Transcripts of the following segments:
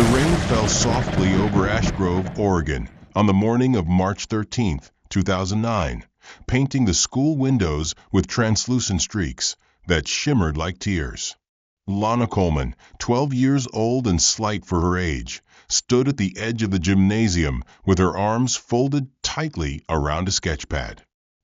The rain fell softly over Ashgrove, Oregon, on the morning of March 13, 2009, painting the school windows with translucent streaks that shimmered like tears. Lana Coleman, 12 years old and slight for her age, stood at the edge of the gymnasium with her arms folded tightly around a sketchpad.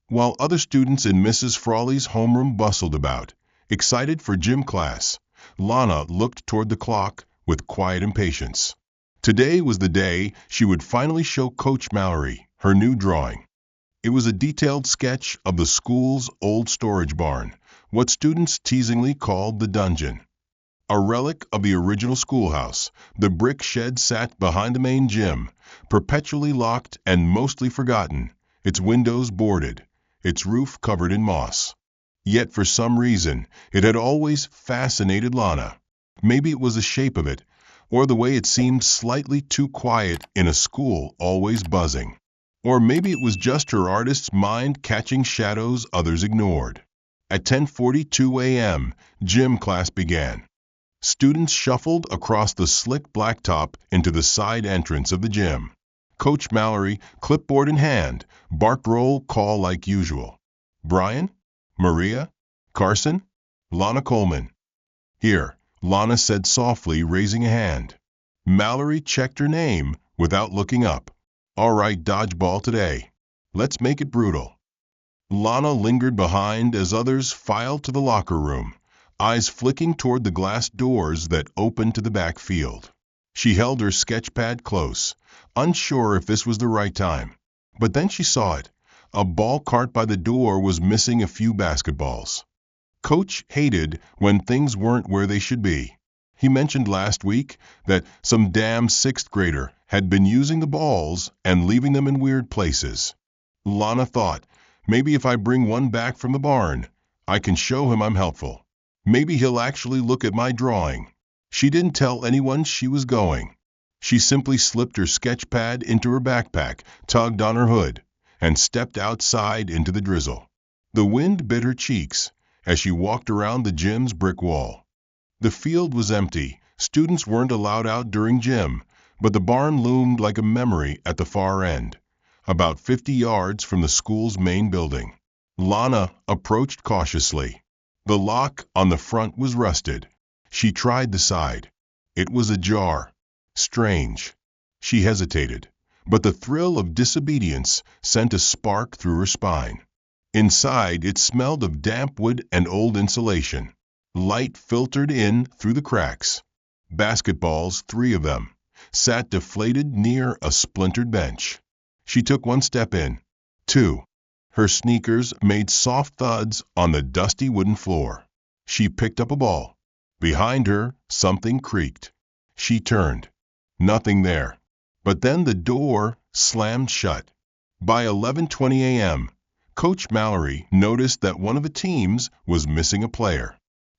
While other students in Mrs. Frawley's homeroom bustled about, excited for gym class, Lana looked toward the clock with quiet impatience. Today was the day she would finally show Coach Mallory her new drawing. It was a detailed sketch of the school's old storage barn, what students teasingly called the dungeon. A relic of the original schoolhouse, the brick shed sat behind the main gym, perpetually locked and mostly forgotten, its windows boarded, its roof covered in moss. Yet for some reason, it had always fascinated Lana. Maybe it was the shape of it, or the way it seemed slightly too quiet in a school always buzzing. Or maybe it was just her artist's mind catching shadows others ignored. At 10:42 a.m., gym class began. Students shuffled across the slick blacktop into the side entrance of the gym. Coach Mallory, clipboard in hand, barked roll call like usual. Brian? Maria? Carson? Lana Coleman. Here, Lana said softly, raising a hand. Mallory checked her name without looking up. All right, dodgeball today. Let's make it brutal. Lana lingered behind as others filed to the locker room, eyes flicking toward the glass doors that opened to the back field. She held her sketchpad close, unsure if this was the right time. But then she saw it. A ball cart by the door was missing a few basketballs. Coach hated when things weren't where they should be. He mentioned last week that some damn sixth grader had been using the balls and leaving them in weird places. Lana thought, maybe if I bring one back from the barn, I can show him I'm helpful. Maybe he'll actually look at my drawing. She didn't tell anyone she was going. She simply slipped her sketchpad into her backpack, tugged on her hood, and stepped outside into the drizzle. The wind bit her cheeks as she walked around the gym's brick wall. The field was empty. Students weren't allowed out during gym, but the barn loomed like a memory at the far end, about 50 yards from the school's main building. Lana approached cautiously. The lock on the front was rusted. She tried the side. It was ajar. Strange. She hesitated, but the thrill of disobedience sent a spark through her spine. Inside, it smelled of damp wood and old insulation. Light filtered in through the cracks. Basketballs, 3 of them, sat deflated near a splintered bench. She took one step in. 2. Her sneakers made soft thuds on the dusty wooden floor. She picked up a ball. Behind her, something creaked. She turned. Nothing there. But then the door slammed shut. By 11:20 a.m., Coach Mallory noticed that one of the teams was missing a player.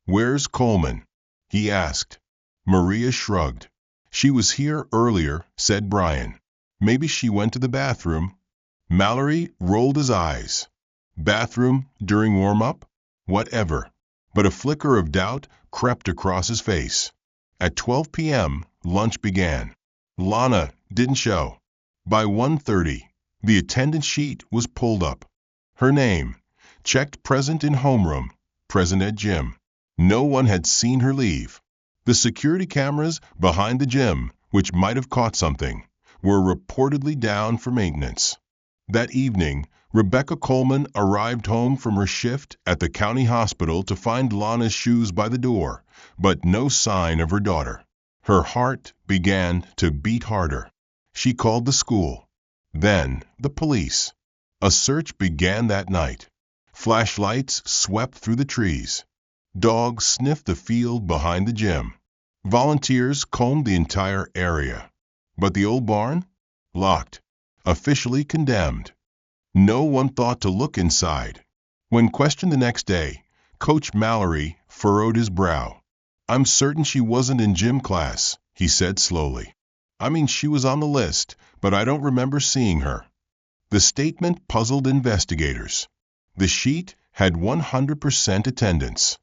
Where's Coleman? He asked. Maria shrugged. She was here earlier, said Brian. Maybe she went to the bathroom. Mallory rolled his eyes. Bathroom during warm-up? Whatever. But a flicker of doubt crept across his face. At 12 p.m., lunch began. Lana didn't show. By 1:30, the attendance sheet was pulled up. Her name, checked present in homeroom, present at gym. No one had seen her leave. The security cameras behind the gym, which might have caught something, were reportedly down for maintenance. That evening, Rebecca Coleman arrived home from her shift at the county hospital to find Lana's shoes by the door, but no sign of her daughter. Her heart began to beat harder. She called the school. Then the police. A search began that night. Flashlights swept through the trees. Dogs sniffed the field behind the gym. Volunteers combed the entire area. But the old barn? Locked. Officially condemned. No one thought to look inside. When questioned the next day, Coach Mallory furrowed his brow. I'm certain she wasn't in gym class, he said slowly. I mean, she was on the list, but I don't remember seeing her. The statement puzzled investigators. The sheet had 100% attendance.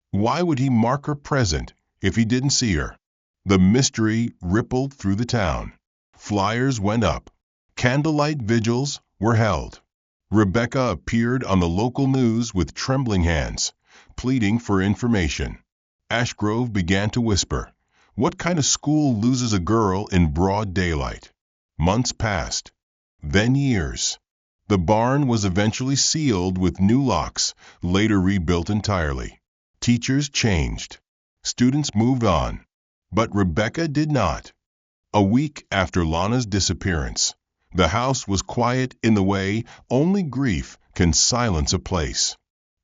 Why would he mark her present if he didn't see her? The mystery rippled through the town. Flyers went up. Candlelight vigils were held. Rebecca appeared on the local news with trembling hands, pleading for information. Ashgrove began to whisper, "What kind of school loses a girl in broad daylight?" Months passed. Then years. The barn was eventually sealed with new locks, later rebuilt entirely. Teachers changed. Students moved on. But Rebecca did not. A week after Lana's disappearance, the house was quiet in the way only grief can silence a place.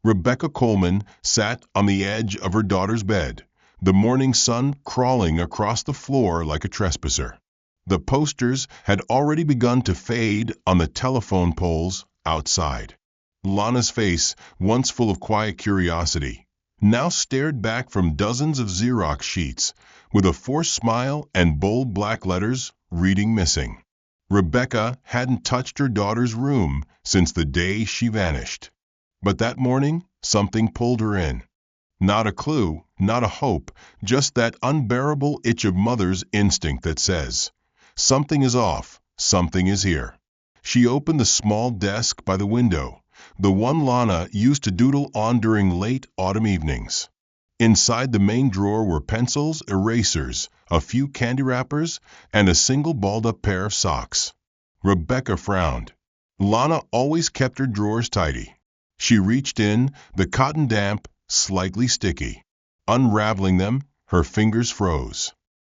Rebecca Coleman sat on the edge of her daughter's bed, the morning sun crawling across the floor like a trespasser. The posters had already begun to fade on the telephone poles outside. Lana's face, once full of quiet curiosity, now stared back from dozens of Xerox sheets, with a forced smile and bold black letters reading "missing." Rebecca hadn't touched her daughter's room since the day she vanished. But that morning, something pulled her in. Not a clue, not a hope, just that unbearable itch of mother's instinct that says, "Something is off, something is here." She opened the small desk by the window, the one Lana used to doodle on during late autumn evenings. Inside the main drawer were pencils, erasers, a few candy wrappers, and a single balled-up pair of socks. Rebecca frowned. Lana always kept her drawers tidy. She reached in, the cotton damp, slightly sticky. Unraveling them, her fingers froze.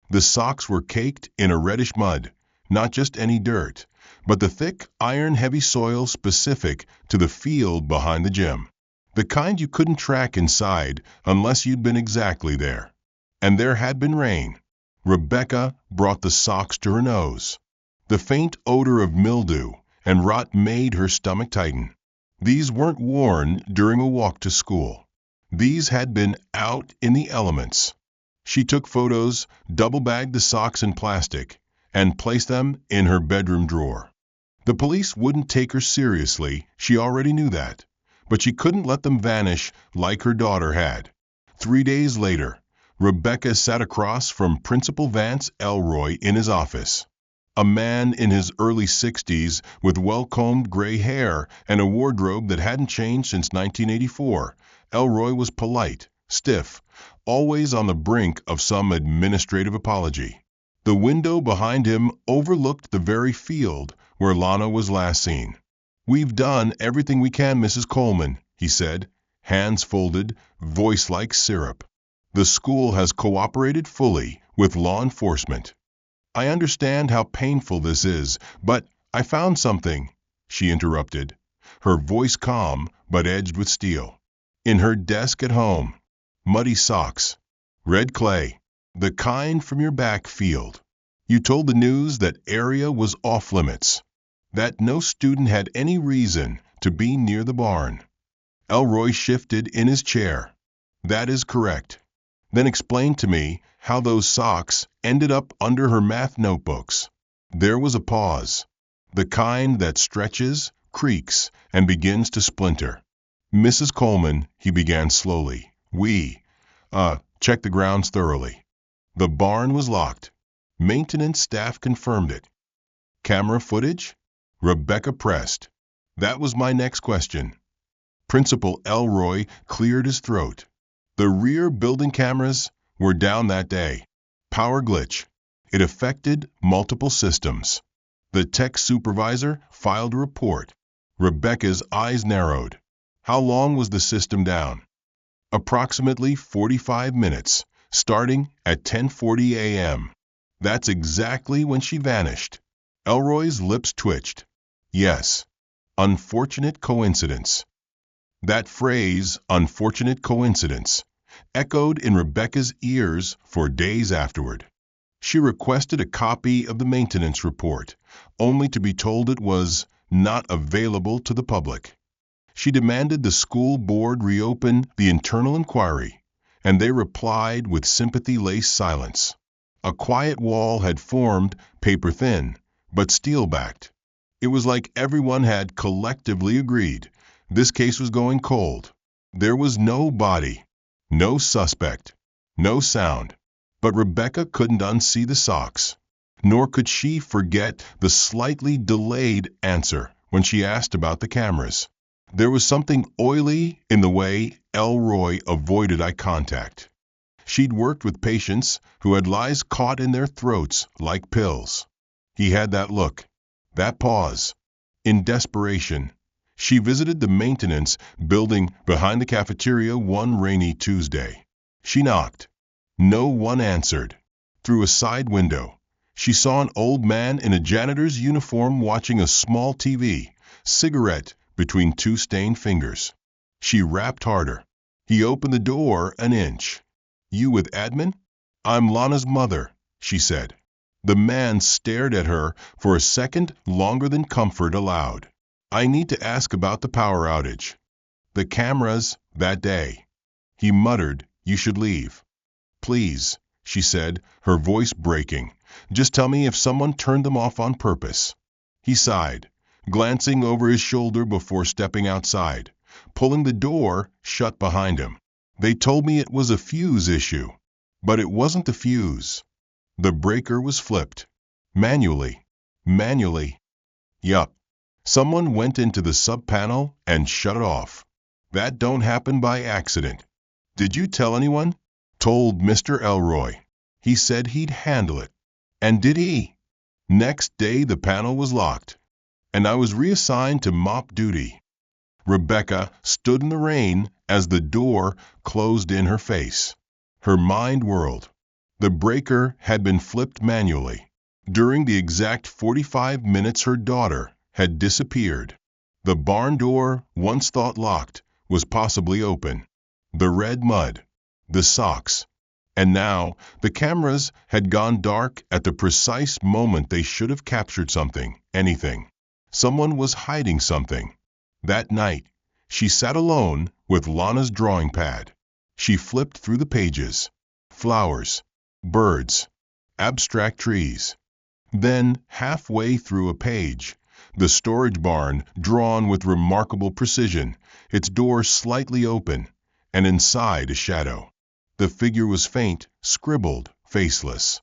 The socks were caked in a reddish mud, not just any dirt, but the thick, iron-heavy soil specific to the field behind the gym. The kind you couldn't track inside unless you'd been exactly there. And there had been rain. Rebecca brought the socks to her nose. The faint odor of mildew and rot made her stomach tighten. These weren't worn during a walk to school. These had been out in the elements. She took photos, double-bagged the socks in plastic, and placed them in her bedroom drawer. The police wouldn't take her seriously, she already knew that. But she couldn't let them vanish like her daughter had. 3 days later, Rebecca sat across from Principal Vance Elroy in his office. A man in his early 60s with well-combed gray hair and a wardrobe that hadn't changed since 1984. Elroy was polite, stiff, always on the brink of some administrative apology. The window behind him overlooked the very field where Lana was last seen. "We've done everything we can, Mrs. Coleman," he said, hands folded, voice like syrup. "The school has cooperated fully with law enforcement. I understand how painful this is, but I found something," she interrupted, her voice calm but edged with steel. "In her desk at home. Muddy socks. Red clay. The kind from your back field. You told the news that area was off limits, that no student had any reason to be near the barn." Elroy shifted in his chair. "That is correct." Then explain to me how those socks ended up under her math notebooks. There was a pause, the kind that stretches, creaks, and begins to splinter. "Mrs. Coleman," he began slowly, "we checked the grounds thoroughly. The barn was locked. Maintenance staff confirmed it. Camera footage?" Rebecca pressed. "That was my next question." Principal Elroy cleared his throat. "The rear building cameras were down that day. Power glitch. It affected multiple systems. The tech supervisor filed a report." Rebecca's eyes narrowed. "How long was the system down?" "Approximately 45 minutes, starting at 10:40 a.m. That's exactly when she vanished." Elroy's lips twitched. "Yes. Unfortunate coincidence." That phrase, "unfortunate coincidence," echoed in Rebecca's ears for days afterward. She requested a copy of the maintenance report, only to be told it was not available to the public. She demanded the school board reopen the internal inquiry, and they replied with sympathy-laced silence. A quiet wall had formed, paper-thin, but steel-backed. It was like everyone had collectively agreed this case was going cold. There was no body, no suspect, no sound. But Rebecca couldn't unsee the socks. Nor could she forget the slightly delayed answer when she asked about the cameras. There was something oily in the way Elroy avoided eye contact. She'd worked with patients who had lies caught in their throats like pills. He had that look, that pause. In desperation, she visited the maintenance building behind the cafeteria one rainy Tuesday. She knocked. No one answered. Through a side window, she saw an old man in a janitor's uniform watching a small TV, cigarette between two stained fingers. She rapped harder. He opened the door an inch. "You with admin?" "I'm Lana's mother," she said. The man stared at her for a second longer than comfort allowed. "I need to ask about the power outage." "The cameras that day." He muttered, "You should leave." "Please," she said, her voice breaking. "Just tell me if someone turned them off on purpose." He sighed, glancing over his shoulder before stepping outside, pulling the door shut behind him. "They told me it was a fuse issue." But it wasn't the fuse. The breaker was flipped. Manually. Yup. Someone went into the sub-panel and shut it off. That don't happen by accident. "Did you tell anyone?" "Told Mr. Elroy. He said he'd handle it." "And did he?" "Next day the panel was locked, and I was reassigned to mop duty." Rebecca stood in the rain as the door closed in her face. Her mind whirled. The breaker had been flipped manually. During the exact 45 minutes her daughter had disappeared. The barn door, once thought locked, was possibly open. The red mud. The socks. And now the cameras had gone dark at the precise moment they should have captured something, anything. Someone was hiding something. That night, she sat alone with Lana's drawing pad. She flipped through the pages. Flowers, birds, abstract trees. Then, halfway through a page, the storage barn drawn with remarkable precision, its door slightly open, and inside a shadow. The figure was faint, scribbled, faceless.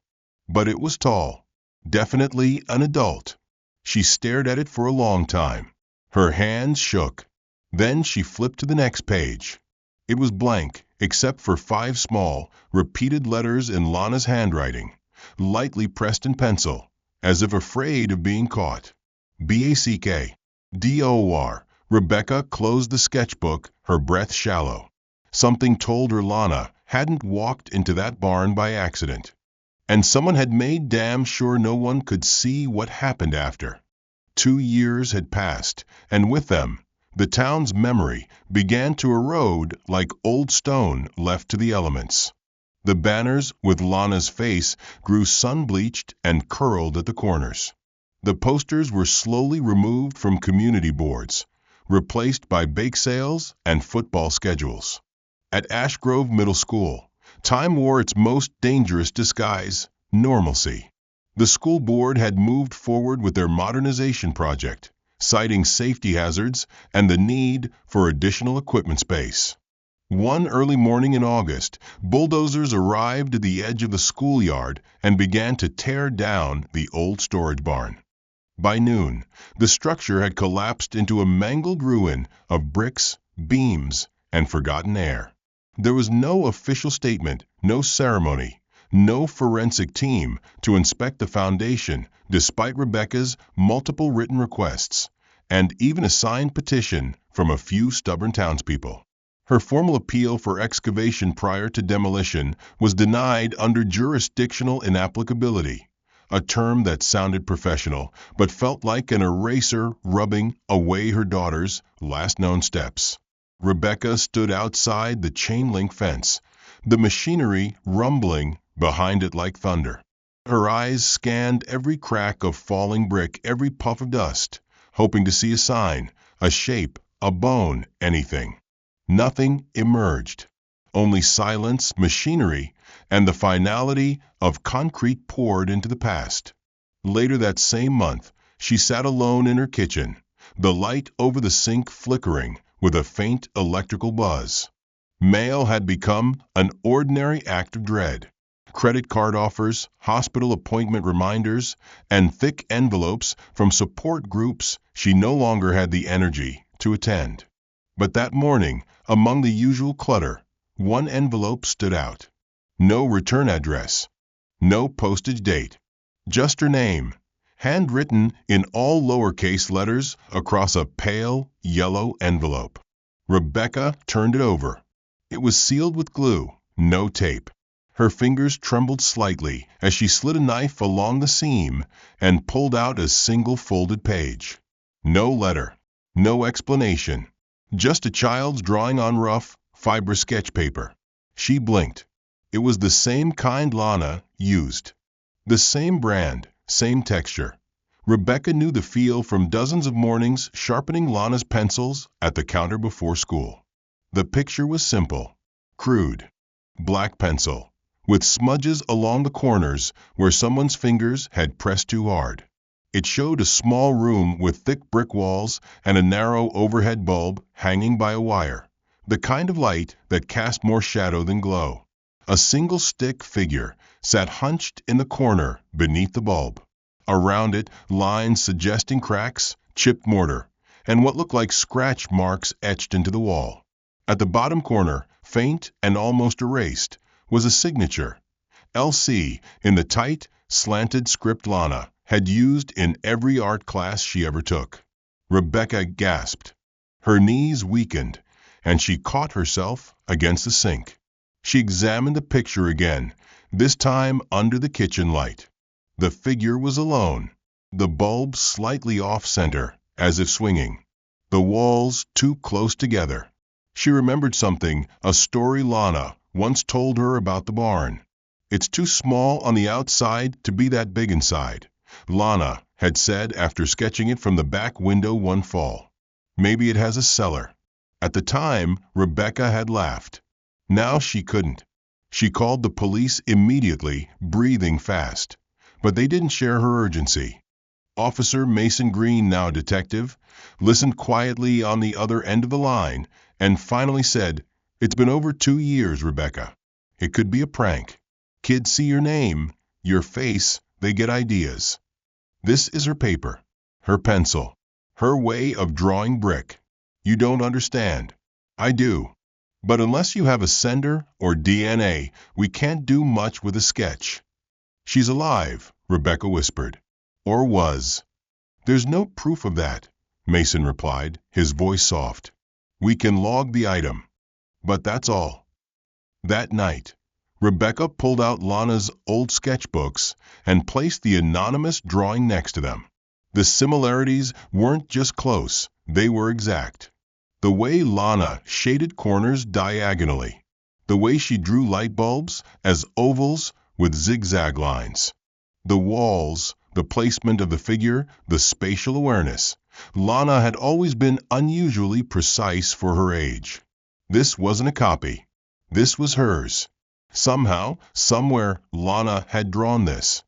But it was tall, definitely an adult. She stared at it for a long time. Her hands shook. Then she flipped to the next page. It was blank, except for 5 small, repeated letters in Lana's handwriting, lightly pressed in pencil, as if afraid of being caught. BACK. DOR. Rebecca closed the sketchbook, her breath shallow. Something told her Lana hadn't walked into that barn by accident. And someone had made damn sure no one could see what happened after. 2 years had passed, and with them, the town's memory began to erode like old stone left to the elements. The banners with Lana's face grew sun-bleached and curled at the corners. The posters were slowly removed from community boards, replaced by bake sales and football schedules. At Ashgrove Middle School, time wore its most dangerous disguise, normalcy. The school board had moved forward with their modernization project, citing safety hazards and the need for additional equipment space. One early morning in August, bulldozers arrived at the edge of the schoolyard and began to tear down the old storage barn. By noon, the structure had collapsed into a mangled ruin of bricks, beams, and forgotten air. There was no official statement, no ceremony, no forensic team to inspect the foundation, despite Rebecca's multiple written requests, and even a signed petition from a few stubborn townspeople. Her formal appeal for excavation prior to demolition was denied under jurisdictional inapplicability, a term that sounded professional but felt like an eraser rubbing away her daughter's last known steps. Rebecca stood outside the chain-link fence, the machinery rumbling behind it like thunder. Her eyes scanned every crack of falling brick, every puff of dust, hoping to see a sign, a shape, a bone, anything. Nothing emerged. Only silence, machinery, and the finality of concrete poured into the past. Later that same month, she sat alone in her kitchen, the light over the sink flickering with a faint electrical buzz. Mail had become an ordinary act of dread. credit card offers, hospital appointment reminders, and thick envelopes from support groups she no longer had the energy to attend. But that morning, among the usual clutter, one envelope stood out. No return address, no postage date, just her name, handwritten in all lowercase letters across a pale yellow envelope. Rebecca turned it over. It was sealed with glue, no tape. Her fingers trembled slightly as she slid a knife along the seam and pulled out a single folded page. No letter, no explanation, just a child's drawing on rough, fiber sketch paper. She blinked. It was the same kind Lana used. The same brand, same texture. Rebecca knew the feel from dozens of mornings sharpening Lana's pencils at the counter before school. The picture was simple, crude. Black pencil, with smudges along the corners where someone's fingers had pressed too hard. It showed a small room with thick brick walls and a narrow overhead bulb hanging by a wire, the kind of light that cast more shadow than glow. A single stick figure sat hunched in the corner beneath the bulb. Around it, lines suggesting cracks, chipped mortar, and what looked like scratch marks etched into the wall. At the bottom corner, faint and almost erased, was a signature, LC, in the tight, slanted script Lana had used in every art class she ever took. Rebecca gasped. Her knees weakened, and she caught herself against the sink. She examined the picture again, this time under the kitchen light. The figure was alone, the bulb slightly off-center, as if swinging, the walls too close together. She remembered something, a story Lana once told her about the barn. It's too small on the outside to be that big inside, Lana had said after sketching it from the back window one fall. Maybe it has a cellar. At the time, Rebecca had laughed. Now she couldn't. She called the police immediately, breathing fast. But they didn't share her urgency. Officer Mason Green, now detective, listened quietly on the other end of the line and finally said, "It's been over 2 years, Rebecca. It could be a prank. Kids see your name, your face, they get ideas. This is her paper, her pencil, her way of drawing brick. You don't understand. I do. But unless you have a sender or DNA, we can't do much with a sketch." "She's alive," Rebecca whispered. "Or was." "There's no proof of that," Mason replied, his voice soft. "We can log the item. But that's all." That night, Rebecca pulled out Lana's old sketchbooks and placed the anonymous drawing next to them. The similarities weren't just close, they were exact. The way Lana shaded corners diagonally, the way she drew light bulbs as ovals with zigzag lines. The walls, the placement of the figure, the spatial awareness. Lana had always been unusually precise for her age. This wasn't a copy. This was hers. Somehow, somewhere, Lana had drawn this.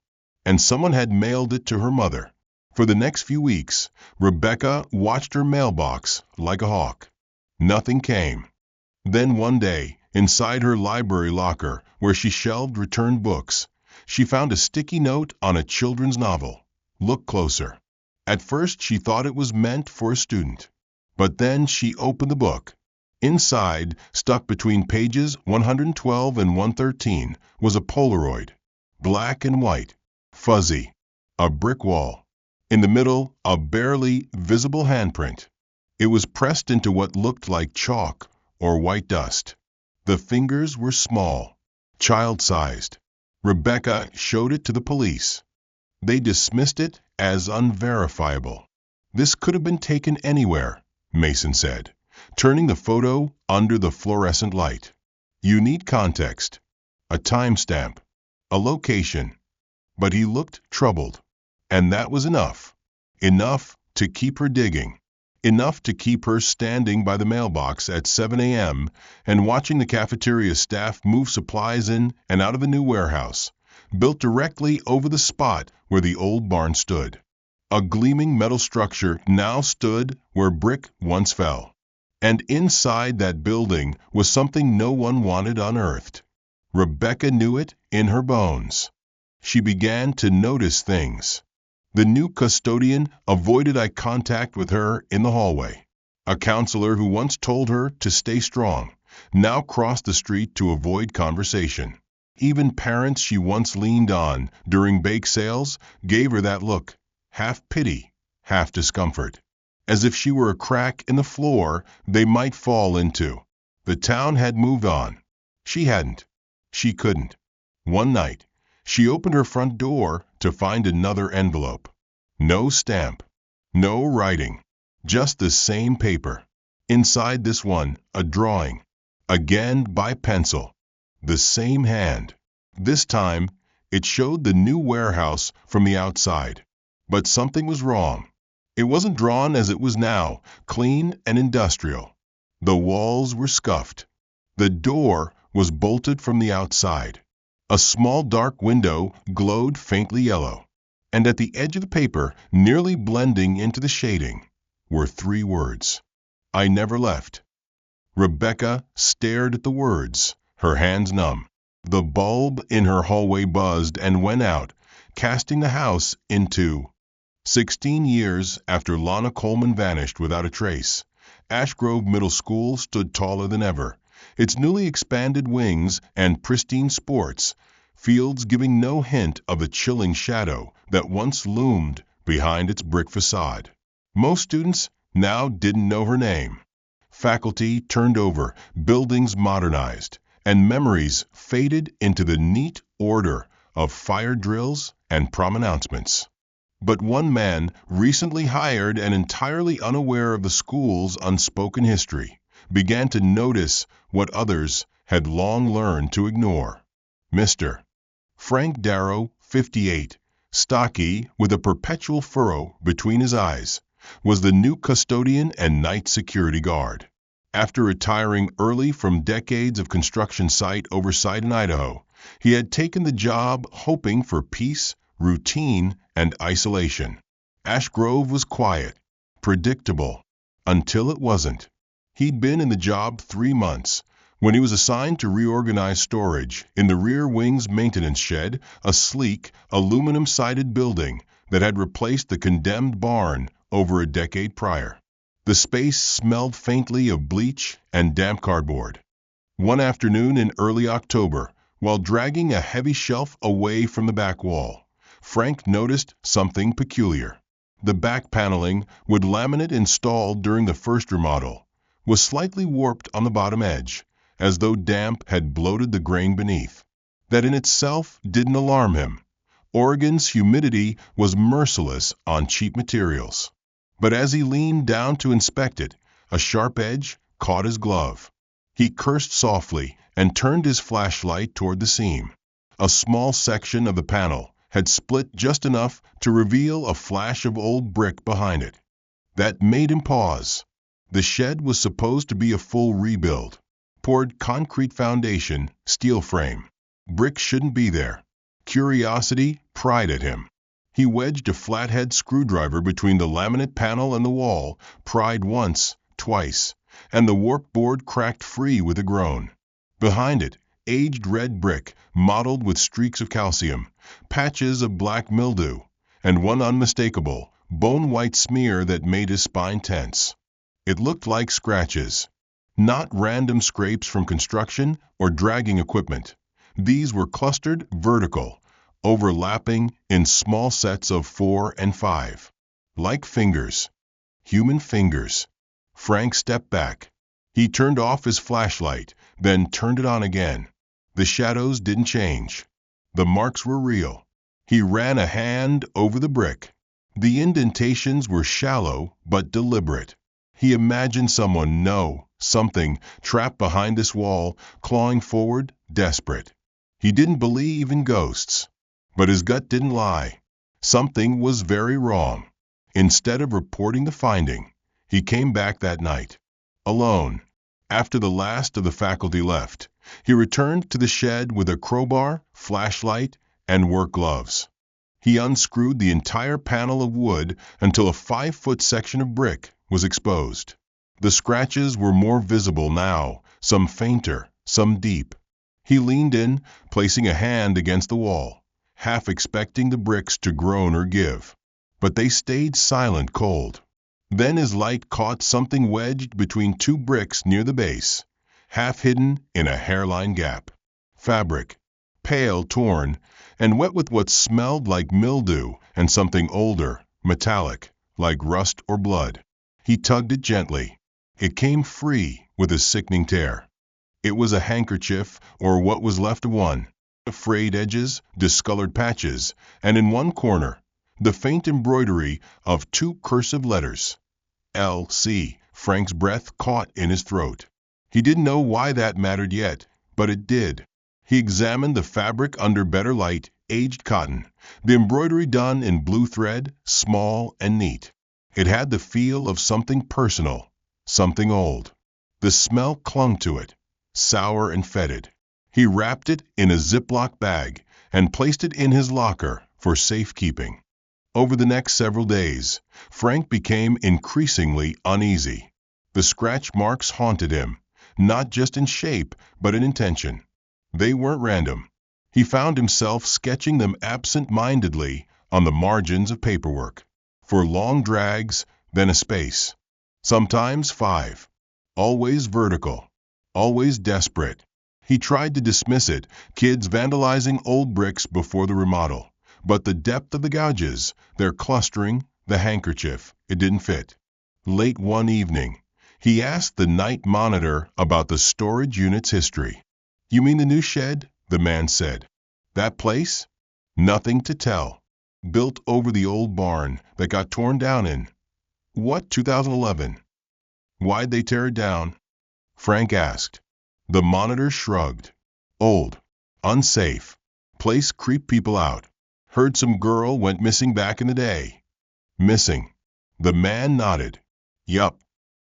And someone had mailed it to her mother. For the next few weeks, Rebecca watched her mailbox like a hawk. Nothing came. Then one day, inside her library locker, where she shelved returned books, she found a sticky note on a children's novel. Look closer. At first, she thought it was meant for a student. But then she opened the book. Inside, stuck between pages 112 and 113, was a Polaroid. Black and white. Fuzzy. A brick wall. In the middle, a barely visible handprint. It was pressed into what looked like chalk or white dust. The fingers were small, child-sized. Rebecca showed it to the police. They dismissed it as unverifiable. "This could have been taken anywhere," Mason said, turning the photo under the fluorescent light. "You need context, a timestamp, a location." But he looked troubled. And that was enough. Enough to keep her digging. Enough to keep her standing by the mailbox at 7 a.m. and watching the cafeteria staff move supplies in and out of the new warehouse, built directly over the spot where the old barn stood. A gleaming metal structure now stood where brick once fell. And inside that building was something no one wanted unearthed. Rebecca knew it in her bones. She began to notice things. The new custodian avoided eye contact with her in the hallway. A counselor who once told her to stay strong now crossed the street to avoid conversation. Even parents she once leaned on during bake sales gave her that look, half pity, half discomfort, as if she were a crack in the floor they might fall into. The town had moved on. She hadn't. She couldn't. One night, she opened her front door to find another envelope. No stamp. No writing. Just the same paper. Inside this one, a drawing. Again by pencil. The same hand. This time, it showed the new warehouse from the outside. But something was wrong. It wasn't drawn as it was now, clean and industrial. The walls were scuffed. The door was bolted from the outside. A small dark window glowed faintly yellow. And at the edge of the paper, nearly blending into the shading, were 3 words. I never left. Rebecca stared at the words, her hands numb. The bulb in her hallway buzzed and went out, casting the house into 16 years after Lana Coleman vanished without a trace. Ashgrove Middle School stood taller than ever, its newly expanded wings and pristine sports fields giving no hint of the chilling shadow that once loomed behind its brick facade. Most students now didn't know her name. Faculty turned over, buildings modernized, and memories faded into the neat order of fire drills and prom announcements. But one man, recently hired and entirely unaware of the school's unspoken history, began to notice what others had long learned to ignore. Mr. Frank Darrow, 58, stocky with a perpetual furrow between his eyes, was the new custodian and night security guard. After retiring early from decades of construction site oversight in Idaho, he had taken the job hoping for peace, routine, and isolation. Ashgrove was quiet, predictable, until it wasn't. He'd been in the job 3 months when he was assigned to reorganize storage in the rear wing's maintenance shed, a sleek, aluminum-sided building that had replaced the condemned barn over a decade prior. The space smelled faintly of bleach and damp cardboard. One afternoon in early October, while dragging a heavy shelf away from the back wall, Frank noticed something peculiar. The back paneling, with laminate installed during the first remodel, was slightly warped on the bottom edge, as though damp had bloated the grain beneath. That in itself didn't alarm him. Oregon's humidity was merciless on cheap materials. But as he leaned down to inspect it, a sharp edge caught his glove. He cursed softly and turned his flashlight toward the seam. A small section of the panel had split just enough to reveal a flash of old brick behind it. That made him pause. The shed was supposed to be a full rebuild. Poured concrete foundation, steel frame. Brick shouldn't be there. Curiosity pried at him. He wedged a flathead screwdriver between the laminate panel and the wall, pried once, twice, and the warped board cracked free with a groan. Behind it, aged red brick, mottled with streaks of calcium, patches of black mildew, and one unmistakable, bone-white smear that made his spine tense. It looked like scratches. Not random scrapes from construction or dragging equipment. These were clustered vertical, overlapping in small sets of 4 and 5. Like fingers. Human fingers. Frank stepped back. He turned off his flashlight, then turned it on again. The shadows didn't change. The marks were real. He ran a hand over the brick. The indentations were shallow but deliberate. He imagined something trapped behind this wall, clawing forward, desperate. He didn't believe in ghosts. But his gut didn't lie. Something was very wrong. Instead of reporting the finding, he came back that night. Alone. After the last of the faculty left, he returned to the shed with a crowbar, flashlight, and work gloves. He unscrewed the entire panel of wood until a 5-foot section of brick was exposed. The scratches were more visible now, some fainter, some deep. He leaned in, placing a hand against the wall, half expecting the bricks to groan or give. But they stayed silent, cold. Then his light caught something wedged between two bricks near the base, half hidden in a hairline gap. Fabric, pale, torn, and wet with what smelled like mildew and something older, metallic, like rust or blood. He tugged it gently. It came free with a sickening tear. It was a handkerchief, or what was left of one. Frayed edges, discolored patches, and in one corner, the faint embroidery of two cursive letters. L.C. Frank's breath caught in his throat. He didn't know why that mattered yet, but it did. He examined the fabric under better light, aged cotton, the embroidery done in blue thread, small and neat. It had the feel of something personal, something old. The smell clung to it, sour and fetid. He wrapped it in a Ziploc bag and placed it in his locker for safekeeping. Over the next several days, Frank became increasingly uneasy. The scratch marks haunted him, not just in shape, but in intention. They weren't random. He found himself sketching them absent-mindedly on the margins of paperwork, for long drags, then a space. Sometimes 5. Always vertical. Always desperate. He tried to dismiss it, kids vandalizing old bricks before the remodel. But the depth of the gouges, their clustering, the handkerchief, it didn't fit. Late one evening, he asked the night monitor about the storage unit's history. "You mean the new shed?" the man said. "That place?" "Nothing to tell. Built over the old barn that got torn down in, 2011. "Why'd they tear it down?" Frank asked. The monitor shrugged. "Old. Unsafe. Place creeped people out. Heard some girl went missing back in the day." "Missing?" The man nodded. "Yup.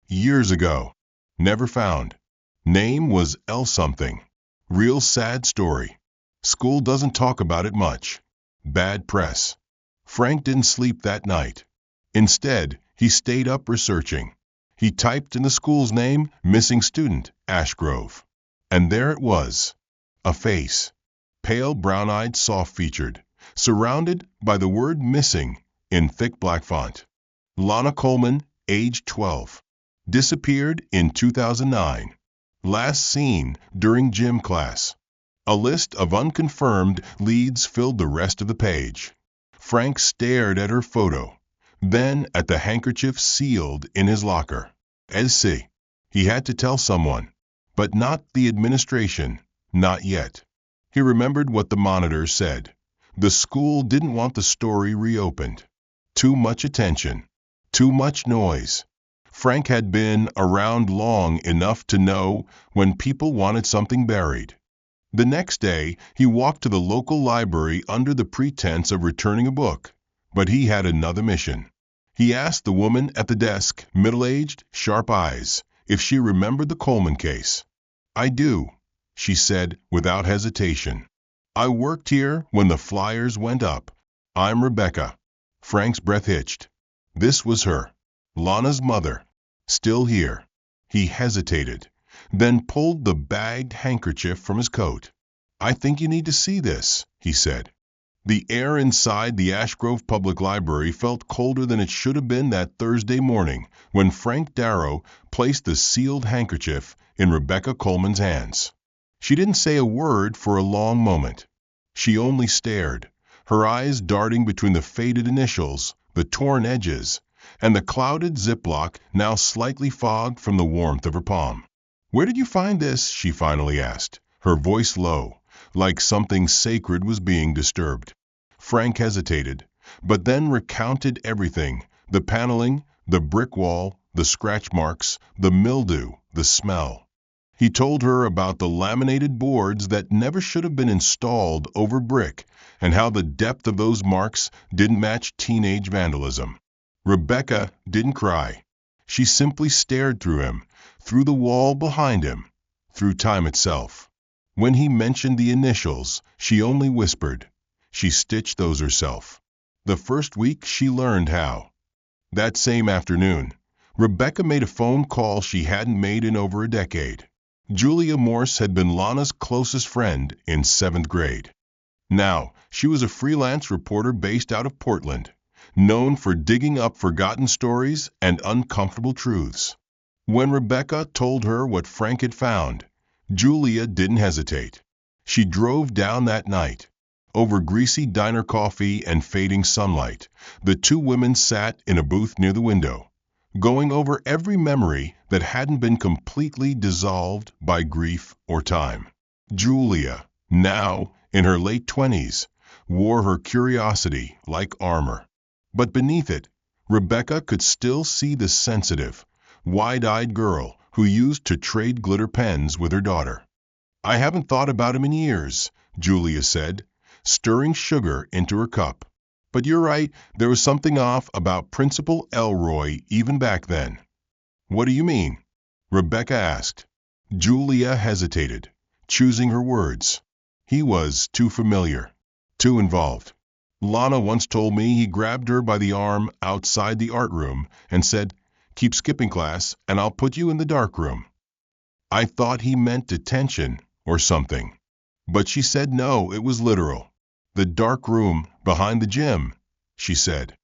Years ago. Never found. Name was L something. Real sad story. School doesn't talk about it much. Bad press." Frank didn't sleep that night. Instead, he stayed up researching. He typed in the school's name, "Missing Student, Ashgrove." And there it was. A face. Pale, brown-eyed, soft-featured, surrounded by the word "missing" in thick black font. Lana Coleman, age 12. Disappeared in 2009. Last seen during gym class. A list of unconfirmed leads filled the rest of the page. Frank stared at her photo, then at the handkerchief sealed in his locker. "SC." He had to tell someone, but not the administration, not yet. He remembered what the monitor said. The school didn't want the story reopened. Too much attention. Too much noise. Frank had been around long enough to know when people wanted something buried. The next day, he walked to the local library under the pretense of returning a book, but he had another mission. He asked the woman at the desk, middle-aged, sharp eyes, if she remembered the Coleman case. "I do," she said without hesitation. "I worked here when the flyers went up. I'm Rebecca." Frank's breath hitched. This was her, Lana's mother, still here. He hesitated, then pulled the bagged handkerchief from his coat. "I think you need to see this," he said. The air inside the Ashgrove Public Library felt colder than it should have been that Thursday morning when Frank Darrow placed the sealed handkerchief in Rebecca Coleman's hands. She didn't say a word for a long moment. She only stared, her eyes darting between the faded initials, the torn edges, and the clouded Ziploc now slightly fogged from the warmth of her palm. "Where did you find this?" she finally asked, her voice low, like something sacred was being disturbed. Frank hesitated, but then recounted everything: the paneling, the brick wall, the scratch marks, the mildew, the smell. He told her about the laminated boards that never should have been installed over brick, and how the depth of those marks didn't match teenage vandalism. Rebecca didn't cry. She simply stared through him, through the wall behind him, through time itself. When he mentioned the initials, she only whispered. She stitched those herself. The first week she learned how. That same afternoon, Rebecca made a phone call she hadn't made in over a decade. Julia Morse had been Lana's closest friend in 7th grade. Now, she was a freelance reporter based out of Portland, known for digging up forgotten stories and uncomfortable truths. When Rebecca told her what Frank had found, Julia didn't hesitate. She drove down that night. Over greasy diner coffee and fading sunlight, the two women sat in a booth near the window, going over every memory that hadn't been completely dissolved by grief or time. Julia, now in her late 20s, wore her curiosity like armor. But beneath it, Rebecca could still see the sensitive, wide-eyed girl who used to trade glitter pens with her daughter. "I haven't thought about him in years," Julia said, stirring sugar into her cup. "But you're right, there was something off about Principal Elroy even back then." "What do you mean?" Rebecca asked. Julia hesitated, choosing her words. "He was too familiar, too involved. Lana once told me he grabbed her by the arm outside the art room and said, 'Keep skipping class and I'll put you in the dark room.' I thought he meant detention or something. But she said no, it was literal. 'The dark room behind the gym,' she said.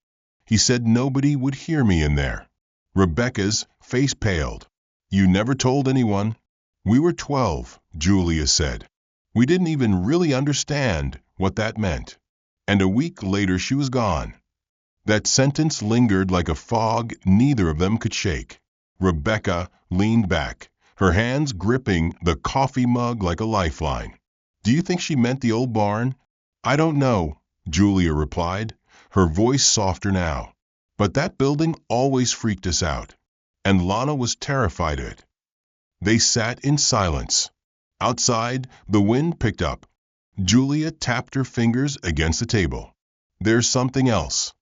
'He said nobody would hear me in there.'" Rebecca's face paled. "You never told anyone?" "We were 12, Julia said. We didn't even really understand what that meant. And a week later she was gone." That sentence lingered like a fog neither of them could shake. Rebecca leaned back, her hands gripping the coffee mug like a lifeline. "Do you think she meant the old barn?" "I don't know," Julia replied, her voice softer now. "But that building always freaked us out, and Lana was terrified of it." They sat in silence. Outside, the wind picked up. Julia tapped her fingers against the table. "There's something else."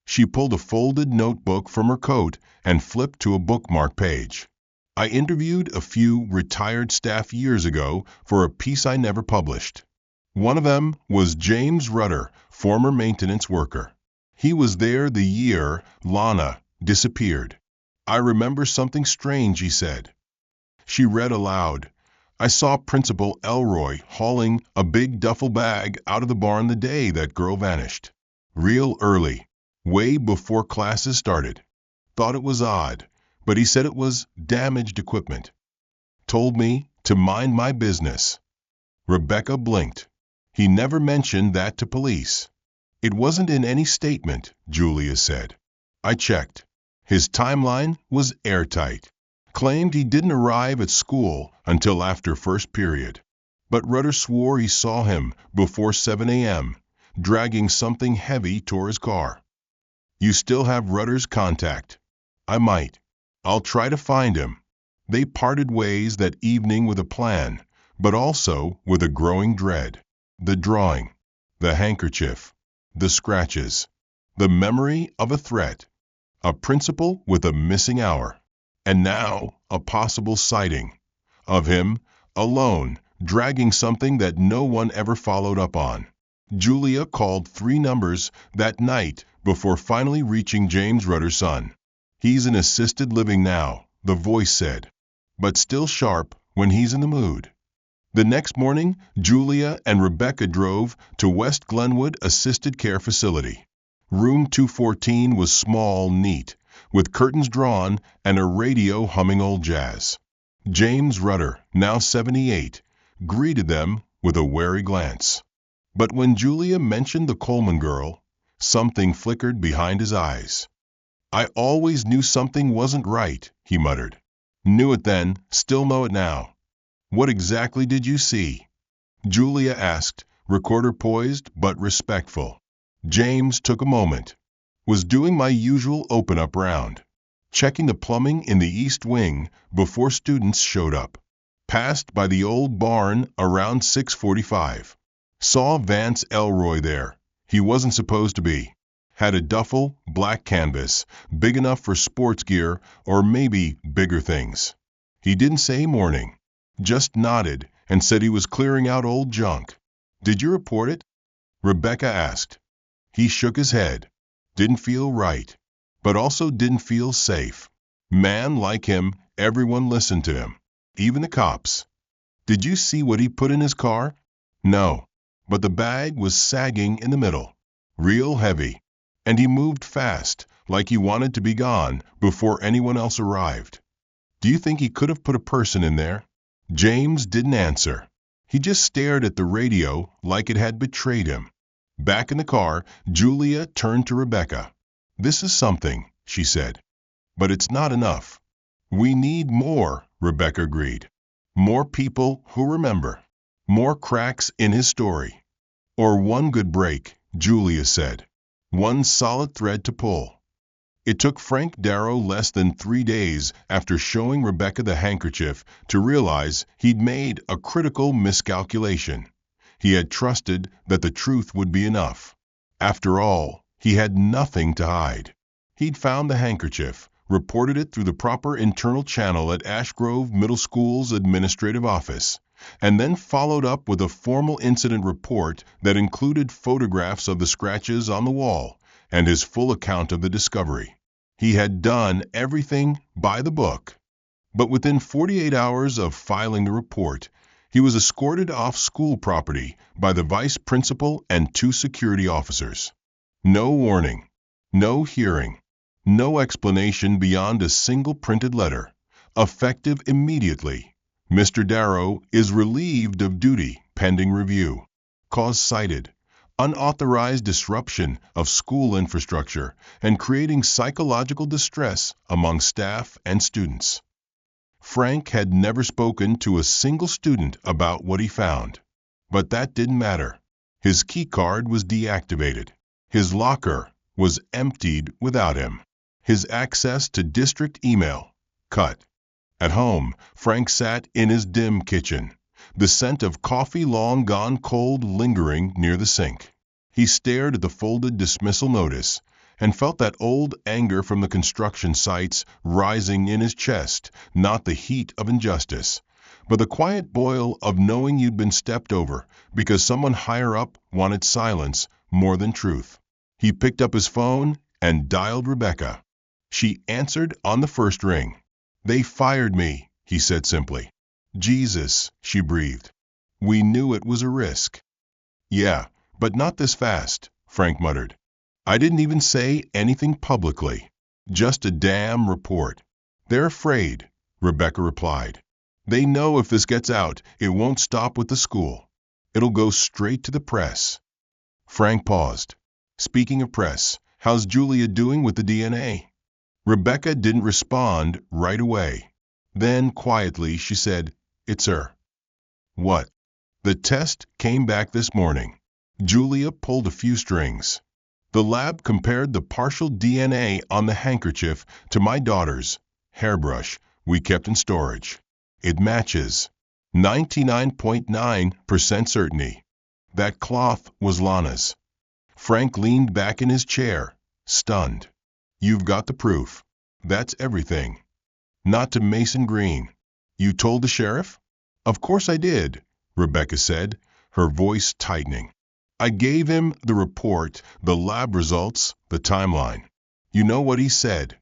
She pulled a folded notebook from her coat and flipped to a bookmark page. "I interviewed a few retired staff years ago for a piece I never published. One of them was James Rudder, former maintenance worker. He was there the year Lana disappeared. I remember something strange he said." She read aloud. "I saw Principal Elroy hauling a big duffel bag out of the barn the day that girl vanished. Real early, way before classes started. Thought it was odd, but he said it was damaged equipment. Told me to mind my business." Rebecca blinked. "He never mentioned that to police." "It wasn't in any statement," Julia said. "I checked. His timeline was airtight. Claimed he didn't arrive at school until after first period. But Rudder swore he saw him before 7 a.m., dragging something heavy toward his car." "You still have Rudder's contact?" "I might. I'll try to find him." They parted ways that evening with a plan, but also with a growing dread. The drawing, the handkerchief, the scratches, the memory of a threat, a principal with a missing hour, and now a possible sighting of him, alone, dragging something that no one ever followed up on. Julia called 3 numbers that night before finally reaching James Rudder's son. "He's in assisted living now," the voice said, "but still sharp when he's in the mood." The next morning, Julia and Rebecca drove to West Glenwood Assisted Care Facility. Room 214 was small, neat, with curtains drawn and a radio humming old jazz. James Rudder, now 78, greeted them with a wary glance. But when Julia mentioned the Coleman girl, something flickered behind his eyes. "I always knew something wasn't right," he muttered. "Knew it then, still know it now." "What exactly did you see?" Julia asked, recorder poised but respectful. James took a moment. "Was doing my usual open-up round. Checking the plumbing in the east wing before students showed up. Passed by the old barn around 6:45. Saw Vance Elroy there. He wasn't supposed to be. Had a duffel, black canvas, big enough for sports gear or maybe bigger things. He didn't say morning. Just nodded and said he was clearing out old junk." "Did you report it?" Rebecca asked. He shook his head. Didn't feel right, but also didn't feel safe. Man like him, everyone listened to him, even the cops. Did you see what he put in his car? No, but the bag was sagging in the middle, real heavy, and he moved fast, like he wanted to be gone before anyone else arrived. Do you think he could have put a person in there? James didn't answer. He just stared at the radio like it had betrayed him. Back in the car, Julia turned to Rebecca. "This is something," she said. "But it's not enough." "We need more," Rebecca agreed. "More people who remember. More cracks in his story." "Or one good break," Julia said. "One solid thread to pull." It took Frank Darrow less than 3 days after showing Rebecca the handkerchief to realize he'd made a critical miscalculation. He had trusted that the truth would be enough. After all, he had nothing to hide. He'd found the handkerchief, reported it through the proper internal channel at Ashgrove Middle School's administrative office, and then followed up with a formal incident report that included photographs of the scratches on the wall and his full account of the discovery. He had done everything by the book. But within 48 hours of filing the report, he was escorted off school property by the vice principal and 2 security officers. No warning, no hearing, no explanation beyond a single printed letter, effective immediately. "Mr. Darrow is relieved of duty pending review. Cause cited: unauthorized disruption of school infrastructure and creating psychological distress among staff and students." Frank had never spoken to a single student about what he found. But that didn't matter. His key card was deactivated. His locker was emptied without him. His access to district email cut. At home, Frank sat in his dim kitchen, the scent of coffee long gone cold lingering near the sink. He stared at the folded dismissal notice and felt that old anger from the construction sites rising in his chest, not the heat of injustice, but the quiet boil of knowing you'd been stepped over because someone higher up wanted silence more than truth. He picked up his phone and dialed Rebecca. She answered on the first ring. "They fired me," he said simply. "Jesus," she breathed. "We knew it was a risk." "Yeah, but not this fast," Frank muttered. "I didn't even say anything publicly. Just a damn report." "They're afraid," Rebecca replied. "They know if this gets out, it won't stop with the school. It'll go straight to the press." Frank paused. "Speaking of press, how's Julia doing with the DNA?" Rebecca didn't respond right away. Then, quietly, she said, "It's her." "What?" "The test came back this morning." Julia pulled a few strings. "The lab compared the partial DNA on the handkerchief to my daughter's hairbrush we kept in storage. It matches. 99.9% certainty. That cloth was Lana's." Frank leaned back in his chair, stunned. "You've got the proof. That's everything." "Not to Mason Green." "You told the sheriff?" "Of course I did," Rebecca said, her voice tightening. "I gave him the report, the lab results, the timeline. You know what he said?"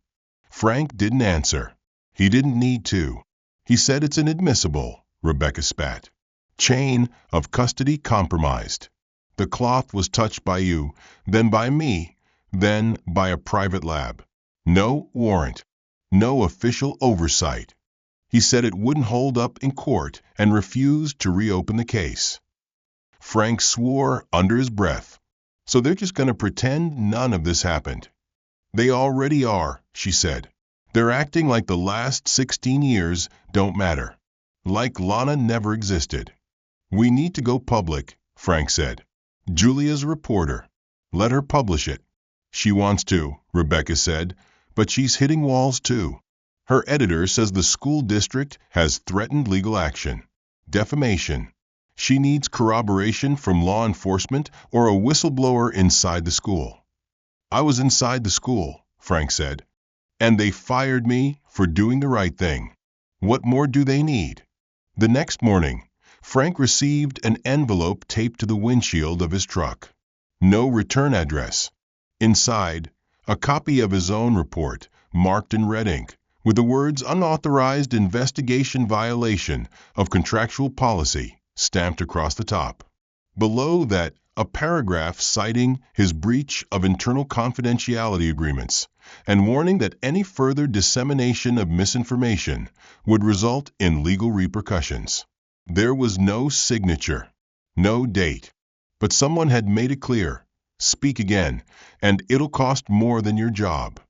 Frank didn't answer. He didn't need to. "He said it's inadmissible," Rebecca spat. "Chain of custody compromised. The cloth was touched by you, then by me, then by a private lab. No warrant. No official oversight. He said it wouldn't hold up in court and refused to reopen the case." Frank swore under his breath. "So they're just going to pretend none of this happened." "They already are," she said. "They're acting like the last 16 years don't matter. Like Lana never existed." "We need to go public," Frank said. "Julia's a reporter. Let her publish it." "She wants to," Rebecca said, "but she's hitting walls too. Her editor says the school district has threatened legal action. Defamation. She needs corroboration from law enforcement or a whistleblower inside the school." "I was inside the school," Frank said. "And they fired me for doing the right thing. What more do they need?" The next morning, Frank received an envelope taped to the windshield of his truck. No return address. Inside, a copy of his own report, marked in red ink, with the words "unauthorized investigation violation of contractual policy" stamped across the top. Below that, a paragraph citing his breach of internal confidentiality agreements and warning that any further dissemination of misinformation would result in legal repercussions. There was no signature, no date, but someone had made it clear: speak again, and it'll cost more than your job.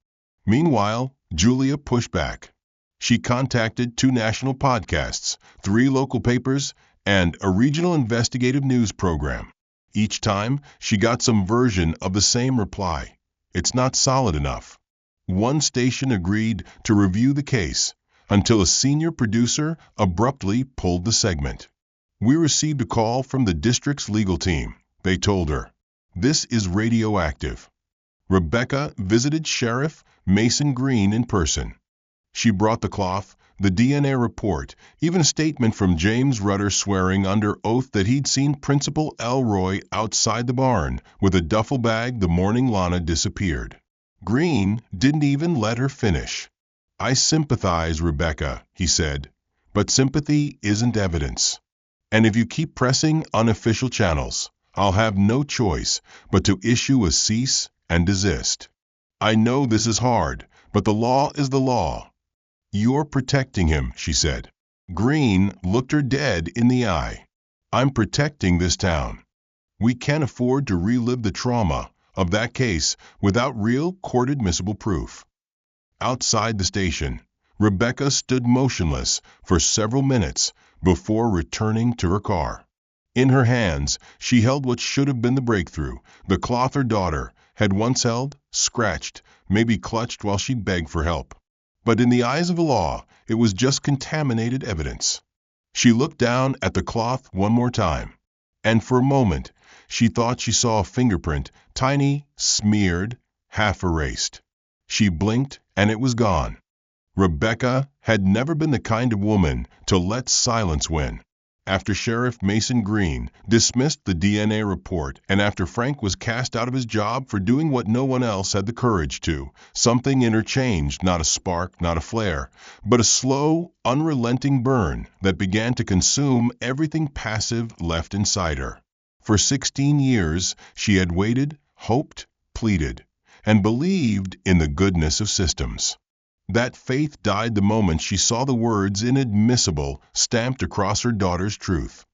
Meanwhile, Julia pushed back. She contacted 2 national podcasts, 3 local papers, and a regional investigative news program. Each time, she got some version of the same reply: it's not solid enough. One station agreed to review the case until a senior producer abruptly pulled the segment. "We received a call from the district's legal team," they told her. "This is radioactive." Rebecca visited Sheriff Mason Green in person. She brought the cloth, the DNA report, even a statement from James Rutter swearing under oath that he'd seen Principal Elroy outside the barn with a duffel bag the morning Lana disappeared. Green didn't even let her finish. "I sympathize, Rebecca," he said, "but sympathy isn't evidence. And if you keep pressing unofficial channels, I'll have no choice but to issue a cease and desist. I know this is hard, but the law is the law." "You're protecting him," she said. Green looked her dead in the eye. "I'm protecting this town. We can't afford to relive the trauma of that case without real court-admissible proof." Outside the station, Rebecca stood motionless for several minutes before returning to her car. In her hands, she held what should have been the breakthrough, the cloth her daughter had once held, scratched, maybe clutched while she begged for help. But in the eyes of the law, it was just contaminated evidence. She looked down at the cloth one more time, and for a moment, she thought she saw a fingerprint, tiny, smeared, half erased. She blinked, and it was gone. Rebecca had never been the kind of woman to let silence win. After Sheriff Mason Green dismissed the DNA report, and after Frank was cast out of his job for doing what no one else had the courage to, something in her changed, not a spark, not a flare, but a slow, unrelenting burn that began to consume everything passive left inside her. For 16 years, she had waited, hoped, pleaded, and believed in the goodness of systems. That faith died the moment she saw the words "inadmissible" stamped across her daughter's truth.